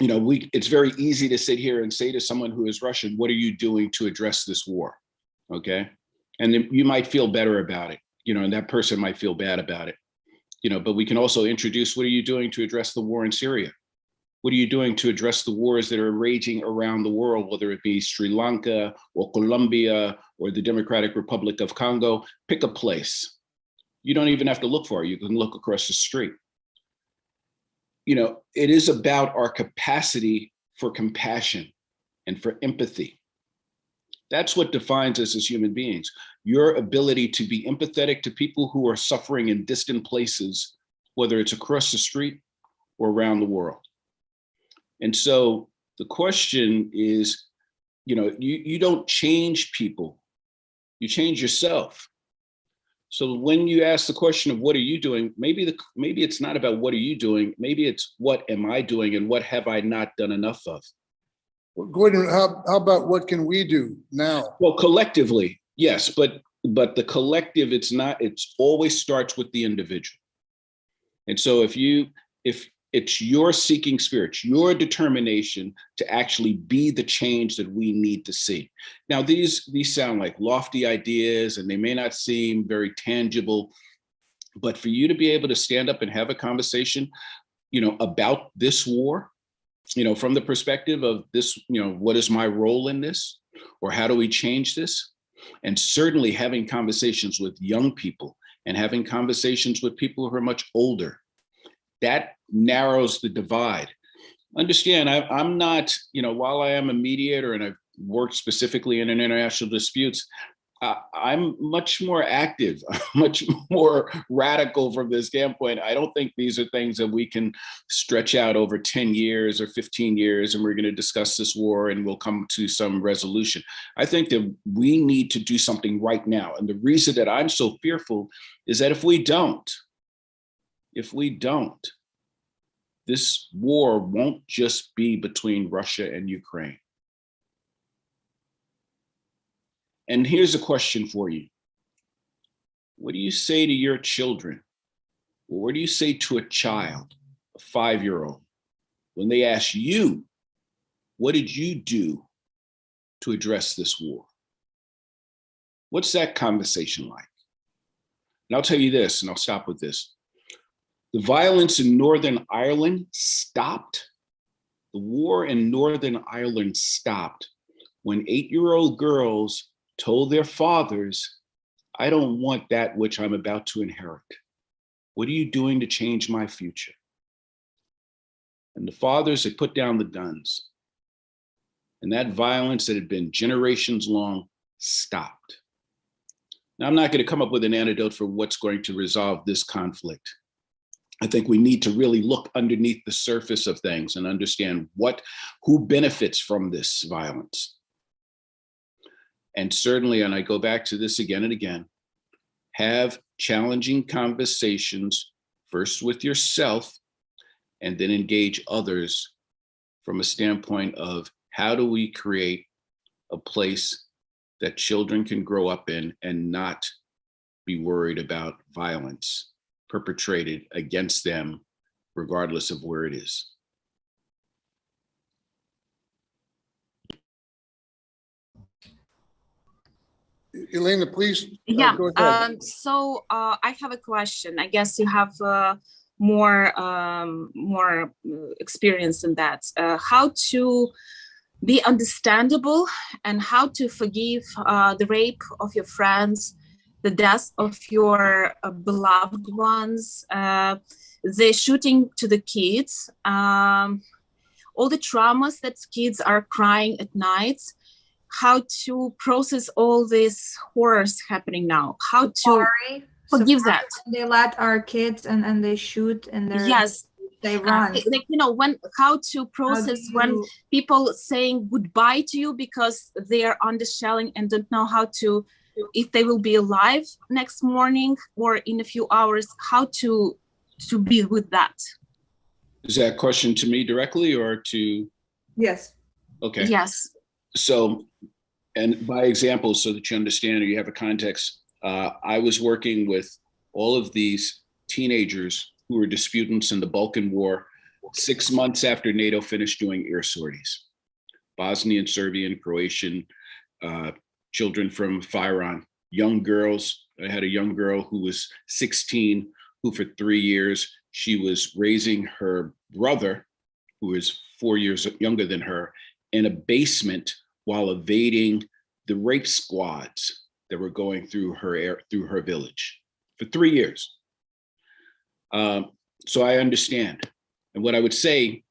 it's very easy to sit here and say to someone who is Russian, what are you doing to address this war? Okay. And then you might feel better about it, and that person might feel bad about it, but we can also introduce, what are you doing to address the war in Syria? What are you doing to address the wars that are raging around the world, whether it be Sri Lanka or Colombia or the Democratic Republic of Congo? Pick a place. You don't even have to look far. You can look across the street. It is about our capacity for compassion and for empathy. That's what defines us as human beings. Your ability to be empathetic to people who are suffering in distant places, whether it's across the street or around the world. And so the question is, you don't change people, you change yourself. So when you ask the question of what are you doing, maybe it's not about what are you doing, maybe it's what am I doing and what have I not done enough of? Well, Gordon, how about what can we do now? Well, collectively, yes, but the collective, it's always starts with the individual. And so if it's your seeking spirit, your determination to actually be the change that we need to see. Now, these sound like lofty ideas and they may not seem very tangible, but for you to be able to stand up and have a conversation, about this war, from the perspective of this, what is my role in this, or how do we change this? And certainly having conversations with young people and having conversations with people who are much older, that narrows the divide. Understand, I'm not, while I am a mediator and I've worked specifically in international disputes, I'm much more active, much more radical from this standpoint. I don't think these are things that we can stretch out over 10 years or 15 years, and we're going to discuss this war and we'll come to some resolution. I think that we need to do something right now. And the reason that I'm so fearful is that if we don't, this war won't just be between Russia and Ukraine. And here's a question for you. What do you say to your children? Or what do you say to a child, a 5-year-old, when they ask you, what did you do to address this war? What's that conversation like? And I'll tell you this, and I'll stop with this. The violence in Northern Ireland stopped. The war in Northern Ireland stopped when 8-year-old girls told their fathers, I don't want that which I'm about to inherit. What are you doing to change my future? And the fathers had put down the guns. And that violence that had been generations long stopped. Now, I'm not going to come up with an antidote for what's going to resolve this conflict. I think we need to really look underneath the surface of things and understand who benefits from this violence. And certainly, and I go back to this again and again, have challenging conversations, first with yourself, and then engage others from a standpoint of how do we create a place that children can grow up in and not be worried about violence perpetrated against them, regardless of where it is. Elena, please. Yeah. Go ahead. I have a question. I guess you have more experience in that. How to be understandable and how to forgive the rape of your friends, the death of your beloved ones, the shooting to the kids, all the traumas that kids are crying at night. How to process all these horrors happening now, how to forgive that. They let our kids and they shoot and they run. How to process when people saying goodbye to you because they are on the shelling and don't know if they will be alive next morning or in a few hours, how to be with that. Is that a question to me directly or to? Yes. Okay. Yes. So, and by example, so that you understand or you have a context, I was working with all of these teenagers who were disputants in the Balkan War 6 months after NATO finished doing air sorties. Bosnian, Serbian, Croatian, children from Firon, young girls. I had a young girl who was 16, who for 3 years, she was raising her brother, who is 4 years younger than her, in a basement while evading the rape squads that were going through her village for 3 years. So I understand. And what I would say,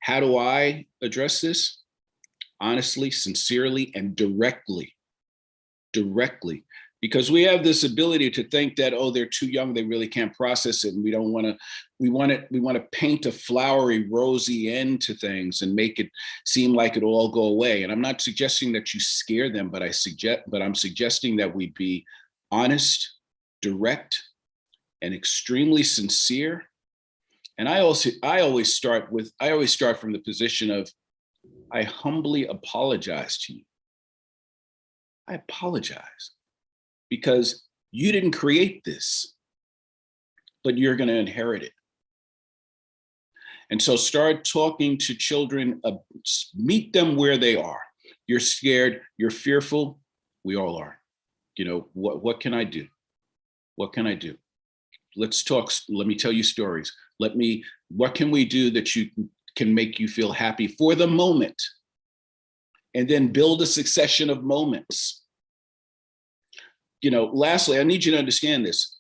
how do I address this? Honestly, sincerely, and directly, because we have this ability to think that, oh, they're too young, they really can't process it. And we don't want to, we want to paint a flowery, rosy end to things and make it seem like it'll all go away. And I'm not suggesting that you scare them, but I'm suggesting that we be honest, direct, and extremely sincere. And I always start from the position of, I humbly apologize to you. I apologize because you didn't create this, but you're going to inherit it. And so start talking to children, meet them where they are. You're scared, you're fearful. We all are. You know, what can I do? What can I do? Let's talk. Let me tell you stories. What can we do that can make you feel happy for the moment? And then build a succession of moments. You know, lastly, I need you to understand this.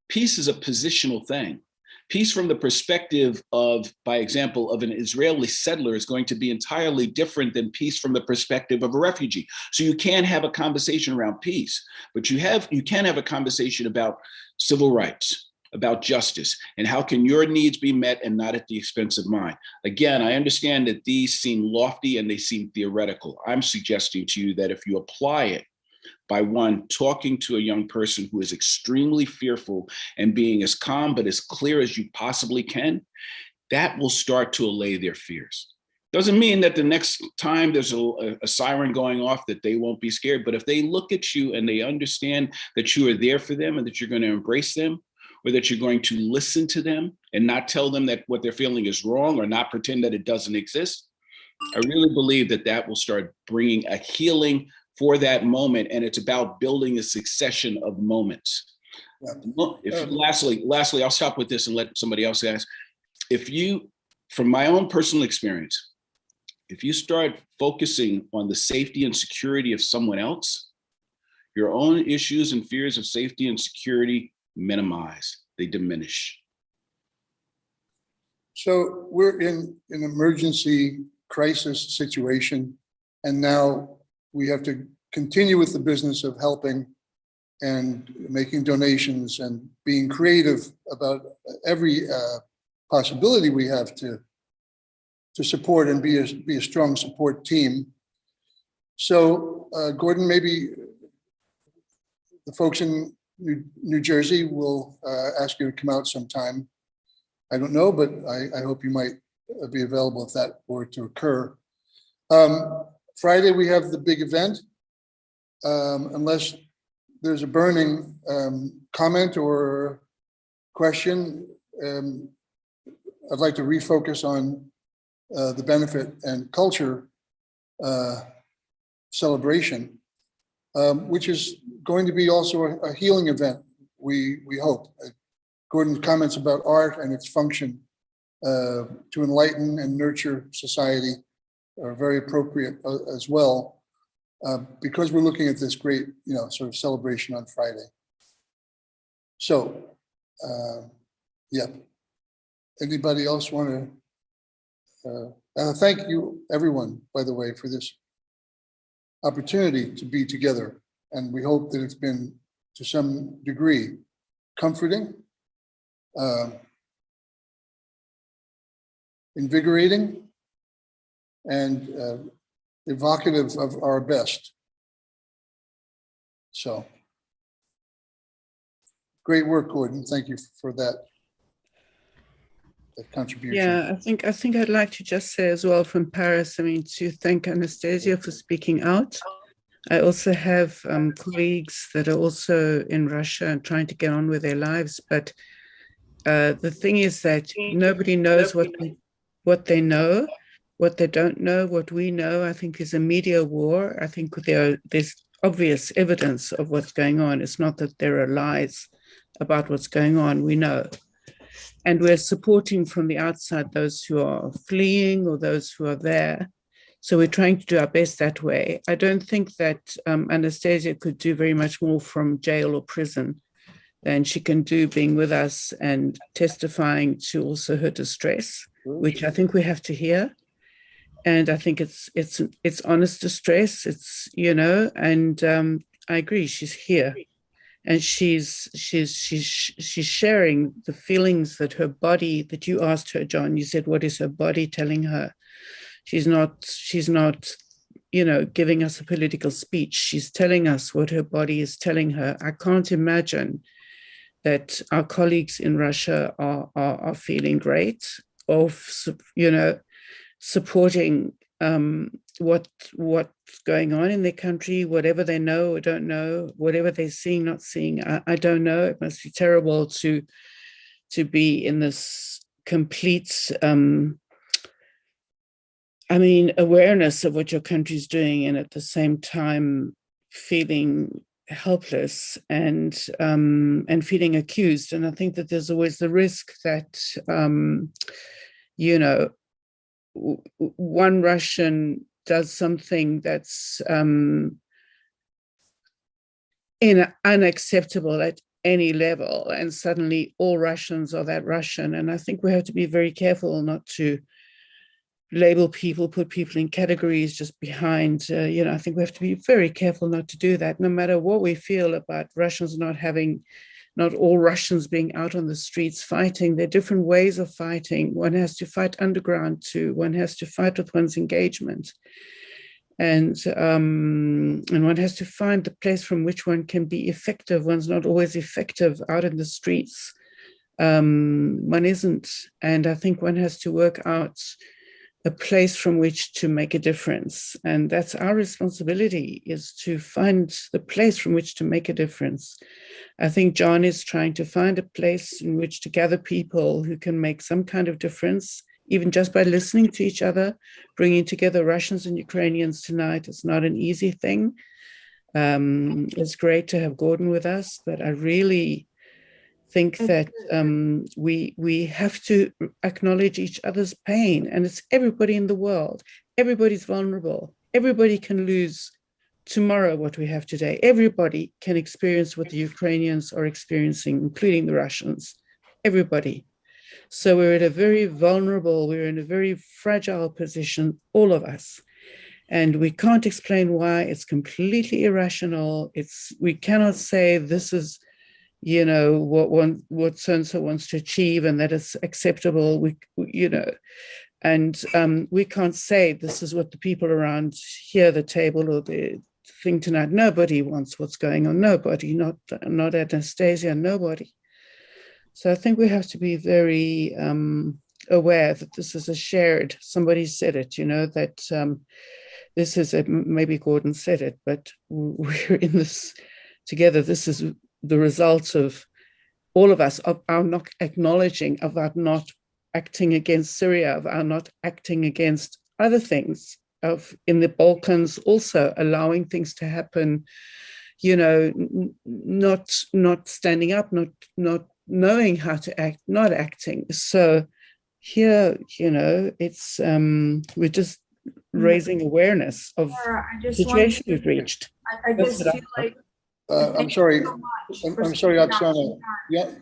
Peace is a positional thing. Peace from the perspective of, by example, of an Israeli settler is going to be entirely different than peace from the perspective of a refugee. So you can't have a conversation around peace, but you can have a conversation about civil rights, about justice, and how can your needs be met and not at the expense of mine. Again, I understand that these seem lofty and they seem theoretical. I'm suggesting to you that if you apply it, by one, talking to a young person who is extremely fearful and being as calm but as clear as you possibly can, that will start to allay their fears. Doesn't mean that the next time there's a siren going off that they won't be scared, but if they look at you and they understand that you are there for them and that you're going to embrace them, or that you're going to listen to them and not tell them that what they're feeling is wrong or not pretend that it doesn't exist, I really believe that that will start bringing a healing for that moment, and it's about building a succession of moments. Lastly, I'll stop with this and let somebody else ask. From my own personal experience, if you start focusing on the safety and security of someone else, your own issues and fears of safety and security minimize, they diminish. So we're in an emergency crisis situation, and now we have to continue with the business of helping and making donations and being creative about every possibility we have to support and be a strong support team. So Gordon, maybe the folks in New Jersey will ask you to come out sometime. I don't know, but I hope you might be available if that were to occur. Friday, we have the big event. Unless there's a burning comment or question, I'd like to refocus on the benefit and culture celebration, which is going to be also a healing event, we hope. Gordon's comments about art and its function to enlighten and nurture society are very appropriate as well, because we're looking at this great, sort of celebration on Friday. So, yeah. Anybody else want to? Thank you, everyone, by the way, for this opportunity to be together. And we hope that it's been, to some degree, comforting, invigorating, and evocative of our best. So, great work, Gordon. Thank you for that contribution. Yeah, I think I'd like to just say as well from Paris, to thank Anastasia for speaking out. I also have colleagues that are also in Russia and trying to get on with their lives. But the thing is that nobody knows what they know, what they don't know, what we know. I think there's a media war. I think there's obvious evidence of what's going on. It's not that there are lies about what's going on. We know. And we're supporting from the outside those who are fleeing or those who are there. So we're trying to do our best that way. I don't think that Anastasia could do very much more from jail or prison than she can do being with us and testifying to also her distress, which I think we have to hear. And I think it's honest distress. It's, and I agree, she's here. And she's sharing the feelings that her body, that you asked her, John, you said, what is her body telling her? She's not, giving us a political speech. She's telling us what her body is telling her. I can't imagine that our colleagues in Russia are feeling great, of, supporting what's going on in their country, whatever they know or don't know, whatever they're seeing, not seeing. I don't know. It must be terrible to be in this complete, awareness of what your country's doing, and at the same time feeling helpless and feeling accused. And I think that there's always the risk that one Russian does something that's unacceptable at any level, and suddenly all Russians are that Russian. And I think we have to be very careful not to label people, put people in categories just behind, I think we have to be very careful not to do that, no matter what we feel about Russians not all Russians being out on the streets fighting. There are different ways of fighting. One has to fight underground too. One has to fight with one's engagement. And one has to find the place from which one can be effective. One's not always effective out in the streets. One isn't. And I think one has to work out a place from which to make a difference. And that's our responsibility, is to find the place from which to make a difference. I think John is trying to find a place in which to gather people who can make some kind of difference, even just by listening to each other, bringing together Russians and Ukrainians tonight. It's not an easy thing. It's great to have Gordon with us, but I really think that we have to acknowledge each other's pain, and it's everybody in the world. Everybody's vulnerable. Everybody can lose tomorrow what we have today. Everybody can experience what the Ukrainians are experiencing, including the Russians. Everybody. So we're in a very fragile position, all of us. And we can't explain why. It's completely irrational. We cannot say this is what so-and-so wants to achieve and that is acceptable, and we can't say this is what the people around here, the table or the thing tonight, nobody wants what's going on, nobody, not Anastasia, nobody. So I think we have to be very aware that this is a shared, somebody said it, that this is, maybe Gordon said it, but we're in this together. This is the results of all of us, of our not acknowledging, of our not acting against Syria, of our not acting against other things, of in the Balkans also allowing things to happen, not standing up, not knowing how to act, not acting. So here, it's we're just raising awareness of the situation we've reached. I just feel like I'm sorry, Oksana.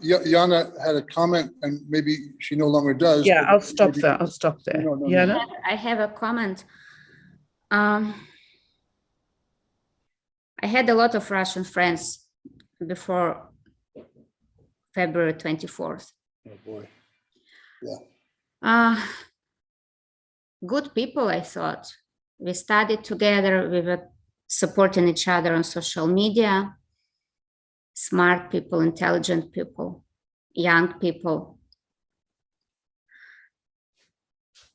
Yana had a comment, and maybe she no longer does. Yeah, I'll stop there. No. Yana? I have a comment. I had a lot of Russian friends before February 24th. Oh boy. Yeah. Good people, I thought. We studied together. We were supporting each other on social media. Smart people, intelligent people, young people.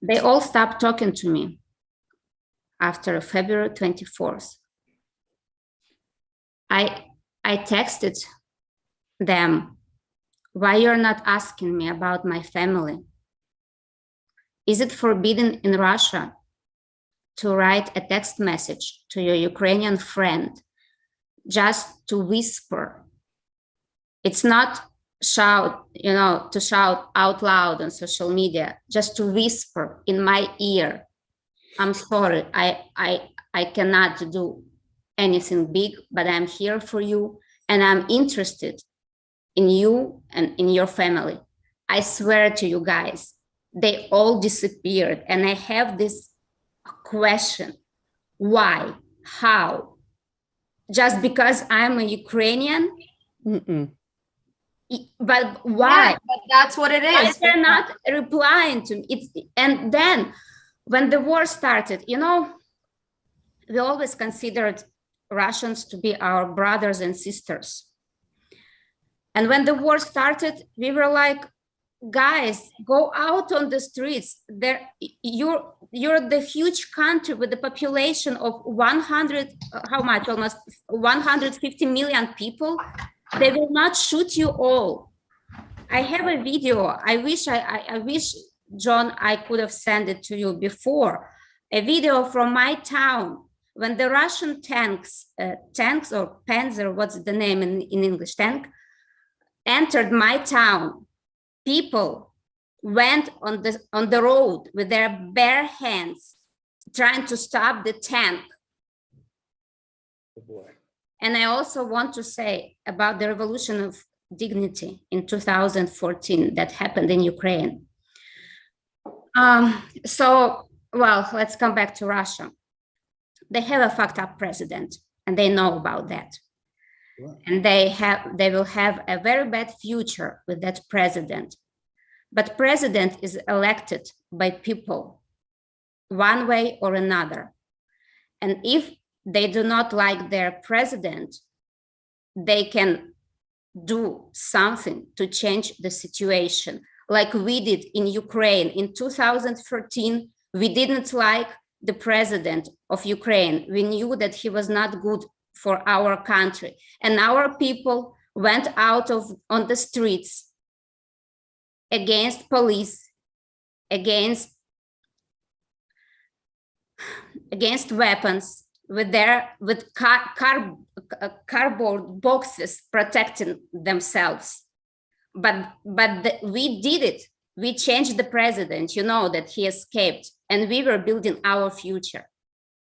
They all stopped talking to me after February 24th. I texted them, why you're not asking me about my family? Is it forbidden in Russia to write a text message to your Ukrainian friend just to whisper? It's not to shout out loud on social media, just to whisper in my ear. I'm sorry, I cannot do anything big, but I'm here for you and I'm interested in you and in your family. I swear to you guys, they all disappeared. And I have this question, why, how? Just because I'm a Ukrainian? Mm-mm. But why? Yeah, but that's what it is. They're not replying to me. And then when the war started, we always considered Russians to be our brothers and sisters. And when the war started, we were like, guys, go out on the streets. You're the huge country with the population of 100, how much? Almost 150 million people. They will not shoot you all. I have a video. I wish, John, I could have sent it to you before. A video from my town when the Russian tanks or Panzer, what's the name in English, tank, entered my town. People went on the road with their bare hands, trying to stop the tank. Oh boy. And I also want to say about the revolution of dignity in 2014 that happened in Ukraine. Well, let's come back to Russia. They have a fucked up president, and they know about that. Sure. And they will have a very bad future with that president. But president is elected by people one way or another. And if they do not like their president, they can do something to change the situation. Like we did in Ukraine in 2013, we didn't like the president of Ukraine. We knew that he was not good for our country. And our people went out on the streets against police, against weapons, with cardboard boxes protecting themselves. But we did it. We changed the president. You know that he escaped, and we were building our future.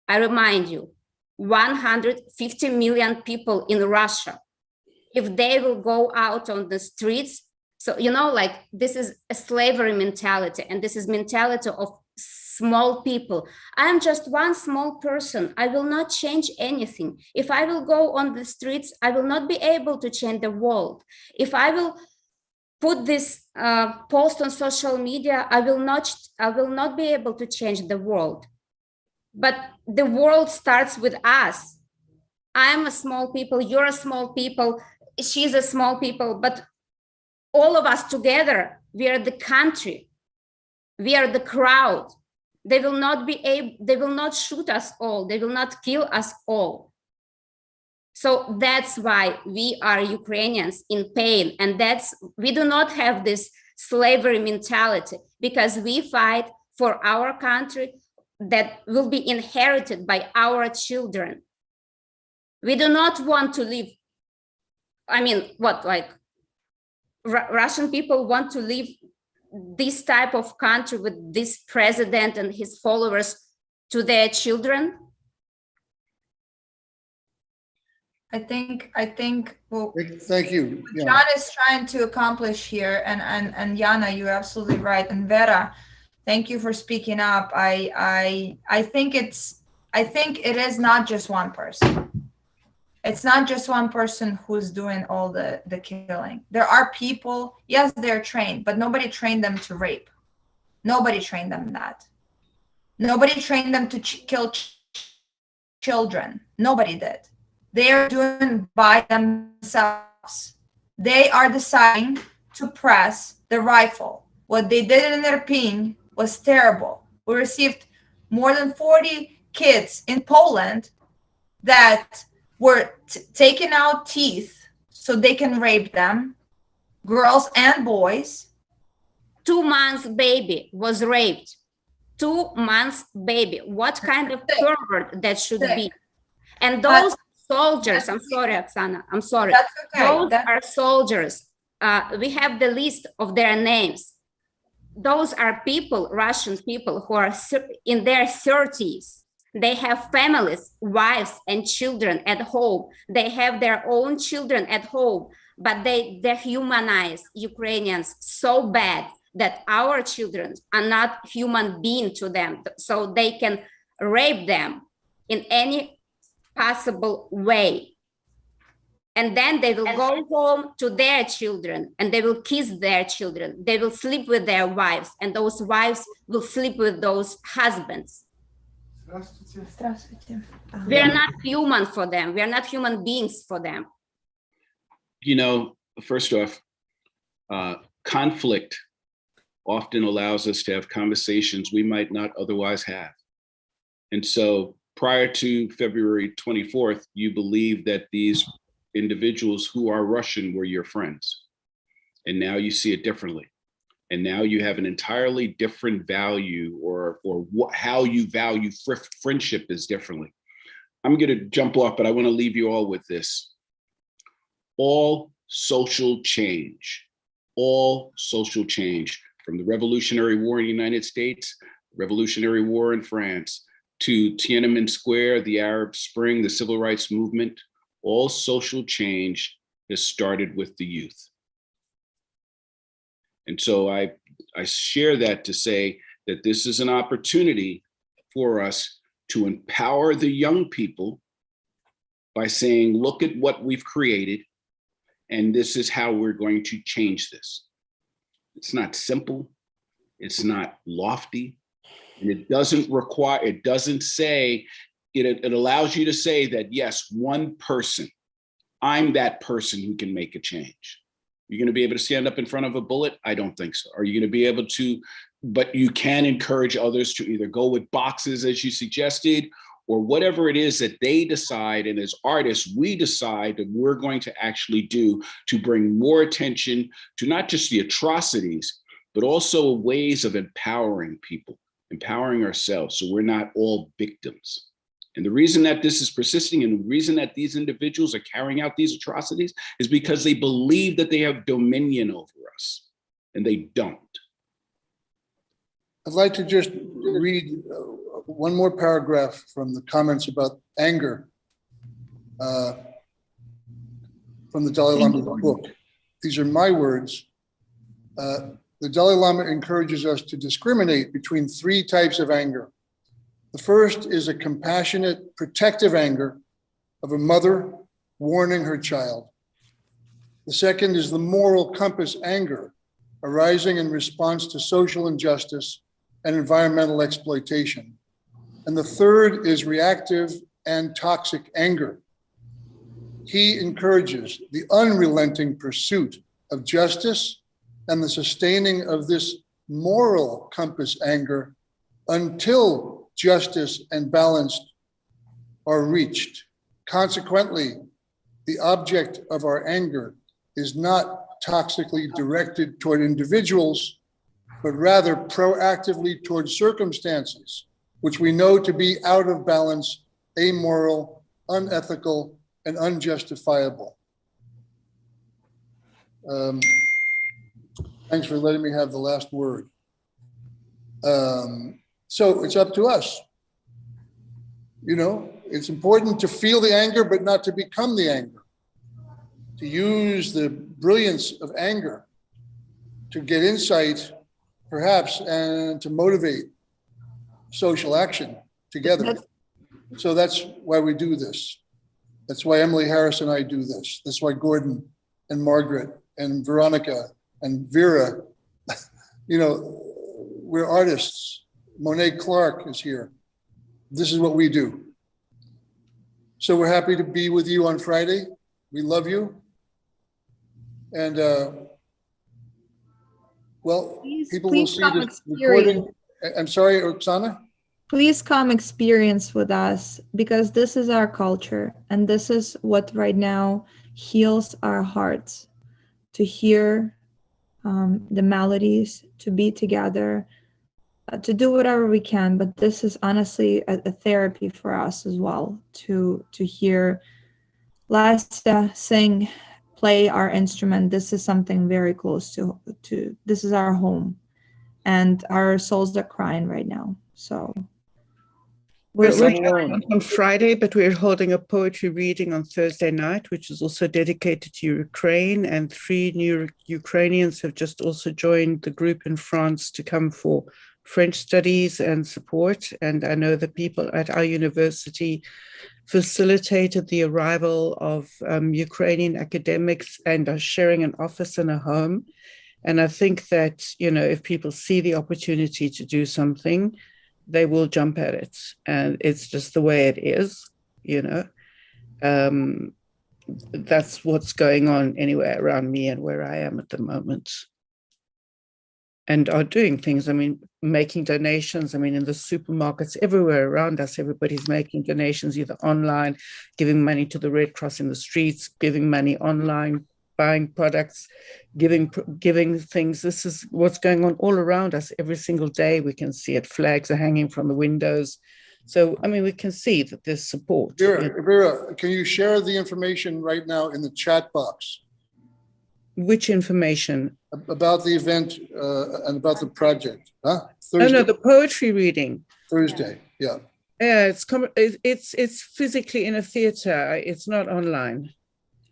I remind you, 150 million people in Russia. If they will go out on the streets, so you know, like this is a slavery mentality, and this is mentality of small people. I'm just one small person. I will not change anything. If I will go on the streets, I will not be able to change the world. If I will put this post on social media, I will not be able to change the world. But the world starts with us. I'm a small people, you're a small people, she's a small people, but all of us together, we are the country, we are the crowd. They will not shoot us all, they will not kill us all. So that's why we are Ukrainians in pain, and we do not have this slavery mentality, because we fight for our country that will be inherited by our children. We do not want to live, Russian people want to live this type of country with this president and his followers to their children? I think well, thank you. Yeah. John is trying to accomplish here, and Yana, you're absolutely right. And Vera, thank you for speaking up. I think it is not just one person. It's not just one person who's doing all the killing. There are people, yes, they're trained, but nobody trained them to rape. Nobody trained them that. Nobody trained them to kill children. Nobody did. They are doing by themselves. They are deciding to press the rifle. What they did in Irpin was terrible. We received more than 40 kids in Poland that were taking out teeth so they can rape them, girls and boys. 2 months baby was raped. 2 months baby. What kind of pervert that should be? And those soldiers, I'm sorry, Oksana, I'm sorry. That's okay. Those are soldiers. We have the list of their names. Those are people, Russian people, who are in their 30s. They have families, wives and children at home. They have their own children at home, but they dehumanize Ukrainians so bad that our children are not human beings to them. So they can rape them in any possible way. And then they will go home to their children and they will kiss their children. They will sleep with their wives, and those wives will sleep with those husbands. We are not human for them. We are not human beings for them. You know, first off, conflict often allows us to have conversations we might not otherwise have. And so prior to February 24th, you believed that these individuals who are Russian were your friends. And now you see it differently. And now you have an entirely different value, or how you value friendship is differently. I'm going to jump off, but I want to leave you all with this. All social change from the Revolutionary War in the United States, Revolutionary War in France, to Tiananmen Square, the Arab Spring, the Civil Rights Movement, all social change has started with the youth. And so I share that to say that this is an opportunity for us to empower the young people by saying, look at what we've created, and this is how we're going to change this. It's not simple, it's not lofty, and it doesn't say, it allows you to say that, yes, one person, I'm that person who can make a change. You're going to be able to stand up in front of a bullet? I don't think so. Are you going to be able to, but you can encourage others to either go with boxes as you suggested, or whatever it is that they decide. And as artists, we decide that we're going to actually do to bring more attention to not just the atrocities, but also ways of empowering people, empowering ourselves, so we're not all victims. And the reason that this is persisting, and the reason that these individuals are carrying out these atrocities, is because they believe that they have dominion over us, and they don't. I'd like to just read one more paragraph from the comments about anger from the Dalai Lama's book. These are my words. The Dalai Lama encourages us to discriminate between three types of anger. The first is a compassionate, protective anger of a mother warning her child. The second is the moral compass anger arising in response to social injustice and environmental exploitation. And the third is reactive and toxic anger. He encourages the unrelenting pursuit of justice and the sustaining of this moral compass anger until justice and balance are reached. Consequently, the object of our anger is not toxically directed toward individuals, but rather proactively toward circumstances which we know to be out of balance, amoral, unethical, and unjustifiable. Thanks for letting me have the last word. So it's up to us. You know, it's important to feel the anger, but not to become the anger. To use the brilliance of anger to get insight, perhaps, and to motivate social action together. So that's why we do this. That's why Emily Harris and I do this. That's why Gordon and Margaret and Veronica and Vera, you know, we're artists. Monet Clark is here. This is what we do. So we're happy to be with you on Friday. We love you. And well, people will see this recording. I'm sorry, Oksana? Please come experience with us, because this is our culture, and this is what right now heals our hearts, to hear the melodies, to be together, to do whatever we can. But this is honestly a therapy for us as well, to hear Lasta sing, play our instrument. This is something very close to this is our home, and our souls are crying right now. So we're on Friday, but we're holding a poetry reading on Thursday night, which is also dedicated to Ukraine, and 3 new Ukrainians have just also joined the group in France to come for French studies and support. And I know the people at our university facilitated the arrival of Ukrainian academics and are sharing an office and a home. And I think that, you know, if people see the opportunity to do something, they will jump at it. And it's just the way it is, you know. That's what's going on anywhere around me and where I am at the moment. and are doing things. I mean, making donations. I mean, in the supermarkets everywhere around us, everybody's making donations, either online, giving money to the Red Cross in the streets, giving money online, buying products, giving things. This is what's going on all around us every single day. We can see it. Flags are hanging from the windows. So, I mean, we can see that there's support. Vera, can you share the information right now in the chat box? Which information? About the event and about the project. Huh? Thursday? Oh, no, the poetry reading. Thursday, yeah. Yeah, it's physically in a theater. It's not online.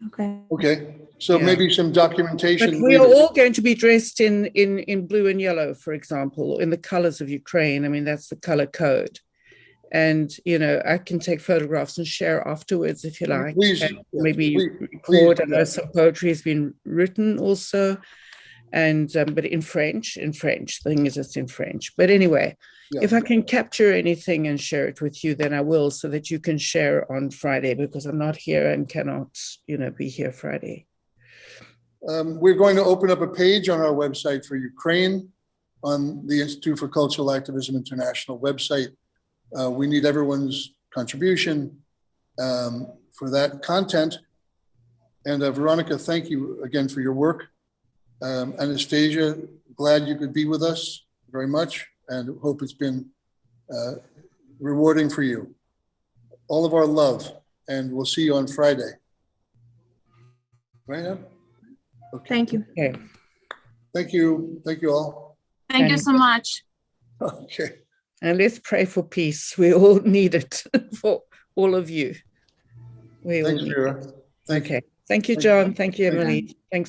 Okay. Okay, so maybe some documentation. But we are all going to be dressed in blue and yellow, for example, in the colors of Ukraine. I mean, that's the color code. And, you know, I can take photographs and share afterwards if you like. Please, maybe record. I know some poetry has been written also, and but in French. The thing is, it's in French. But anyway, if I can capture anything and share it with you, then I will, so that you can share on Friday, because I'm not here and cannot, you know, be here Friday. We're going to open up a page on our website for Ukraine on the Institute for Cultural Activism International website. We need everyone's contribution for that content. And Veronica, thank you again for your work. Anastasia, glad you could be with us very much, and hope it's been rewarding for you. All of our love, and we'll see you on Friday. Right now? Okay. Thank you. Okay. Thank you. Thank you all. Thank you so much. Okay. And let's pray for peace. We all need it for all of you. We all need it. Thank you. Okay. Thank you, John. Thank you, Emily. Thanks.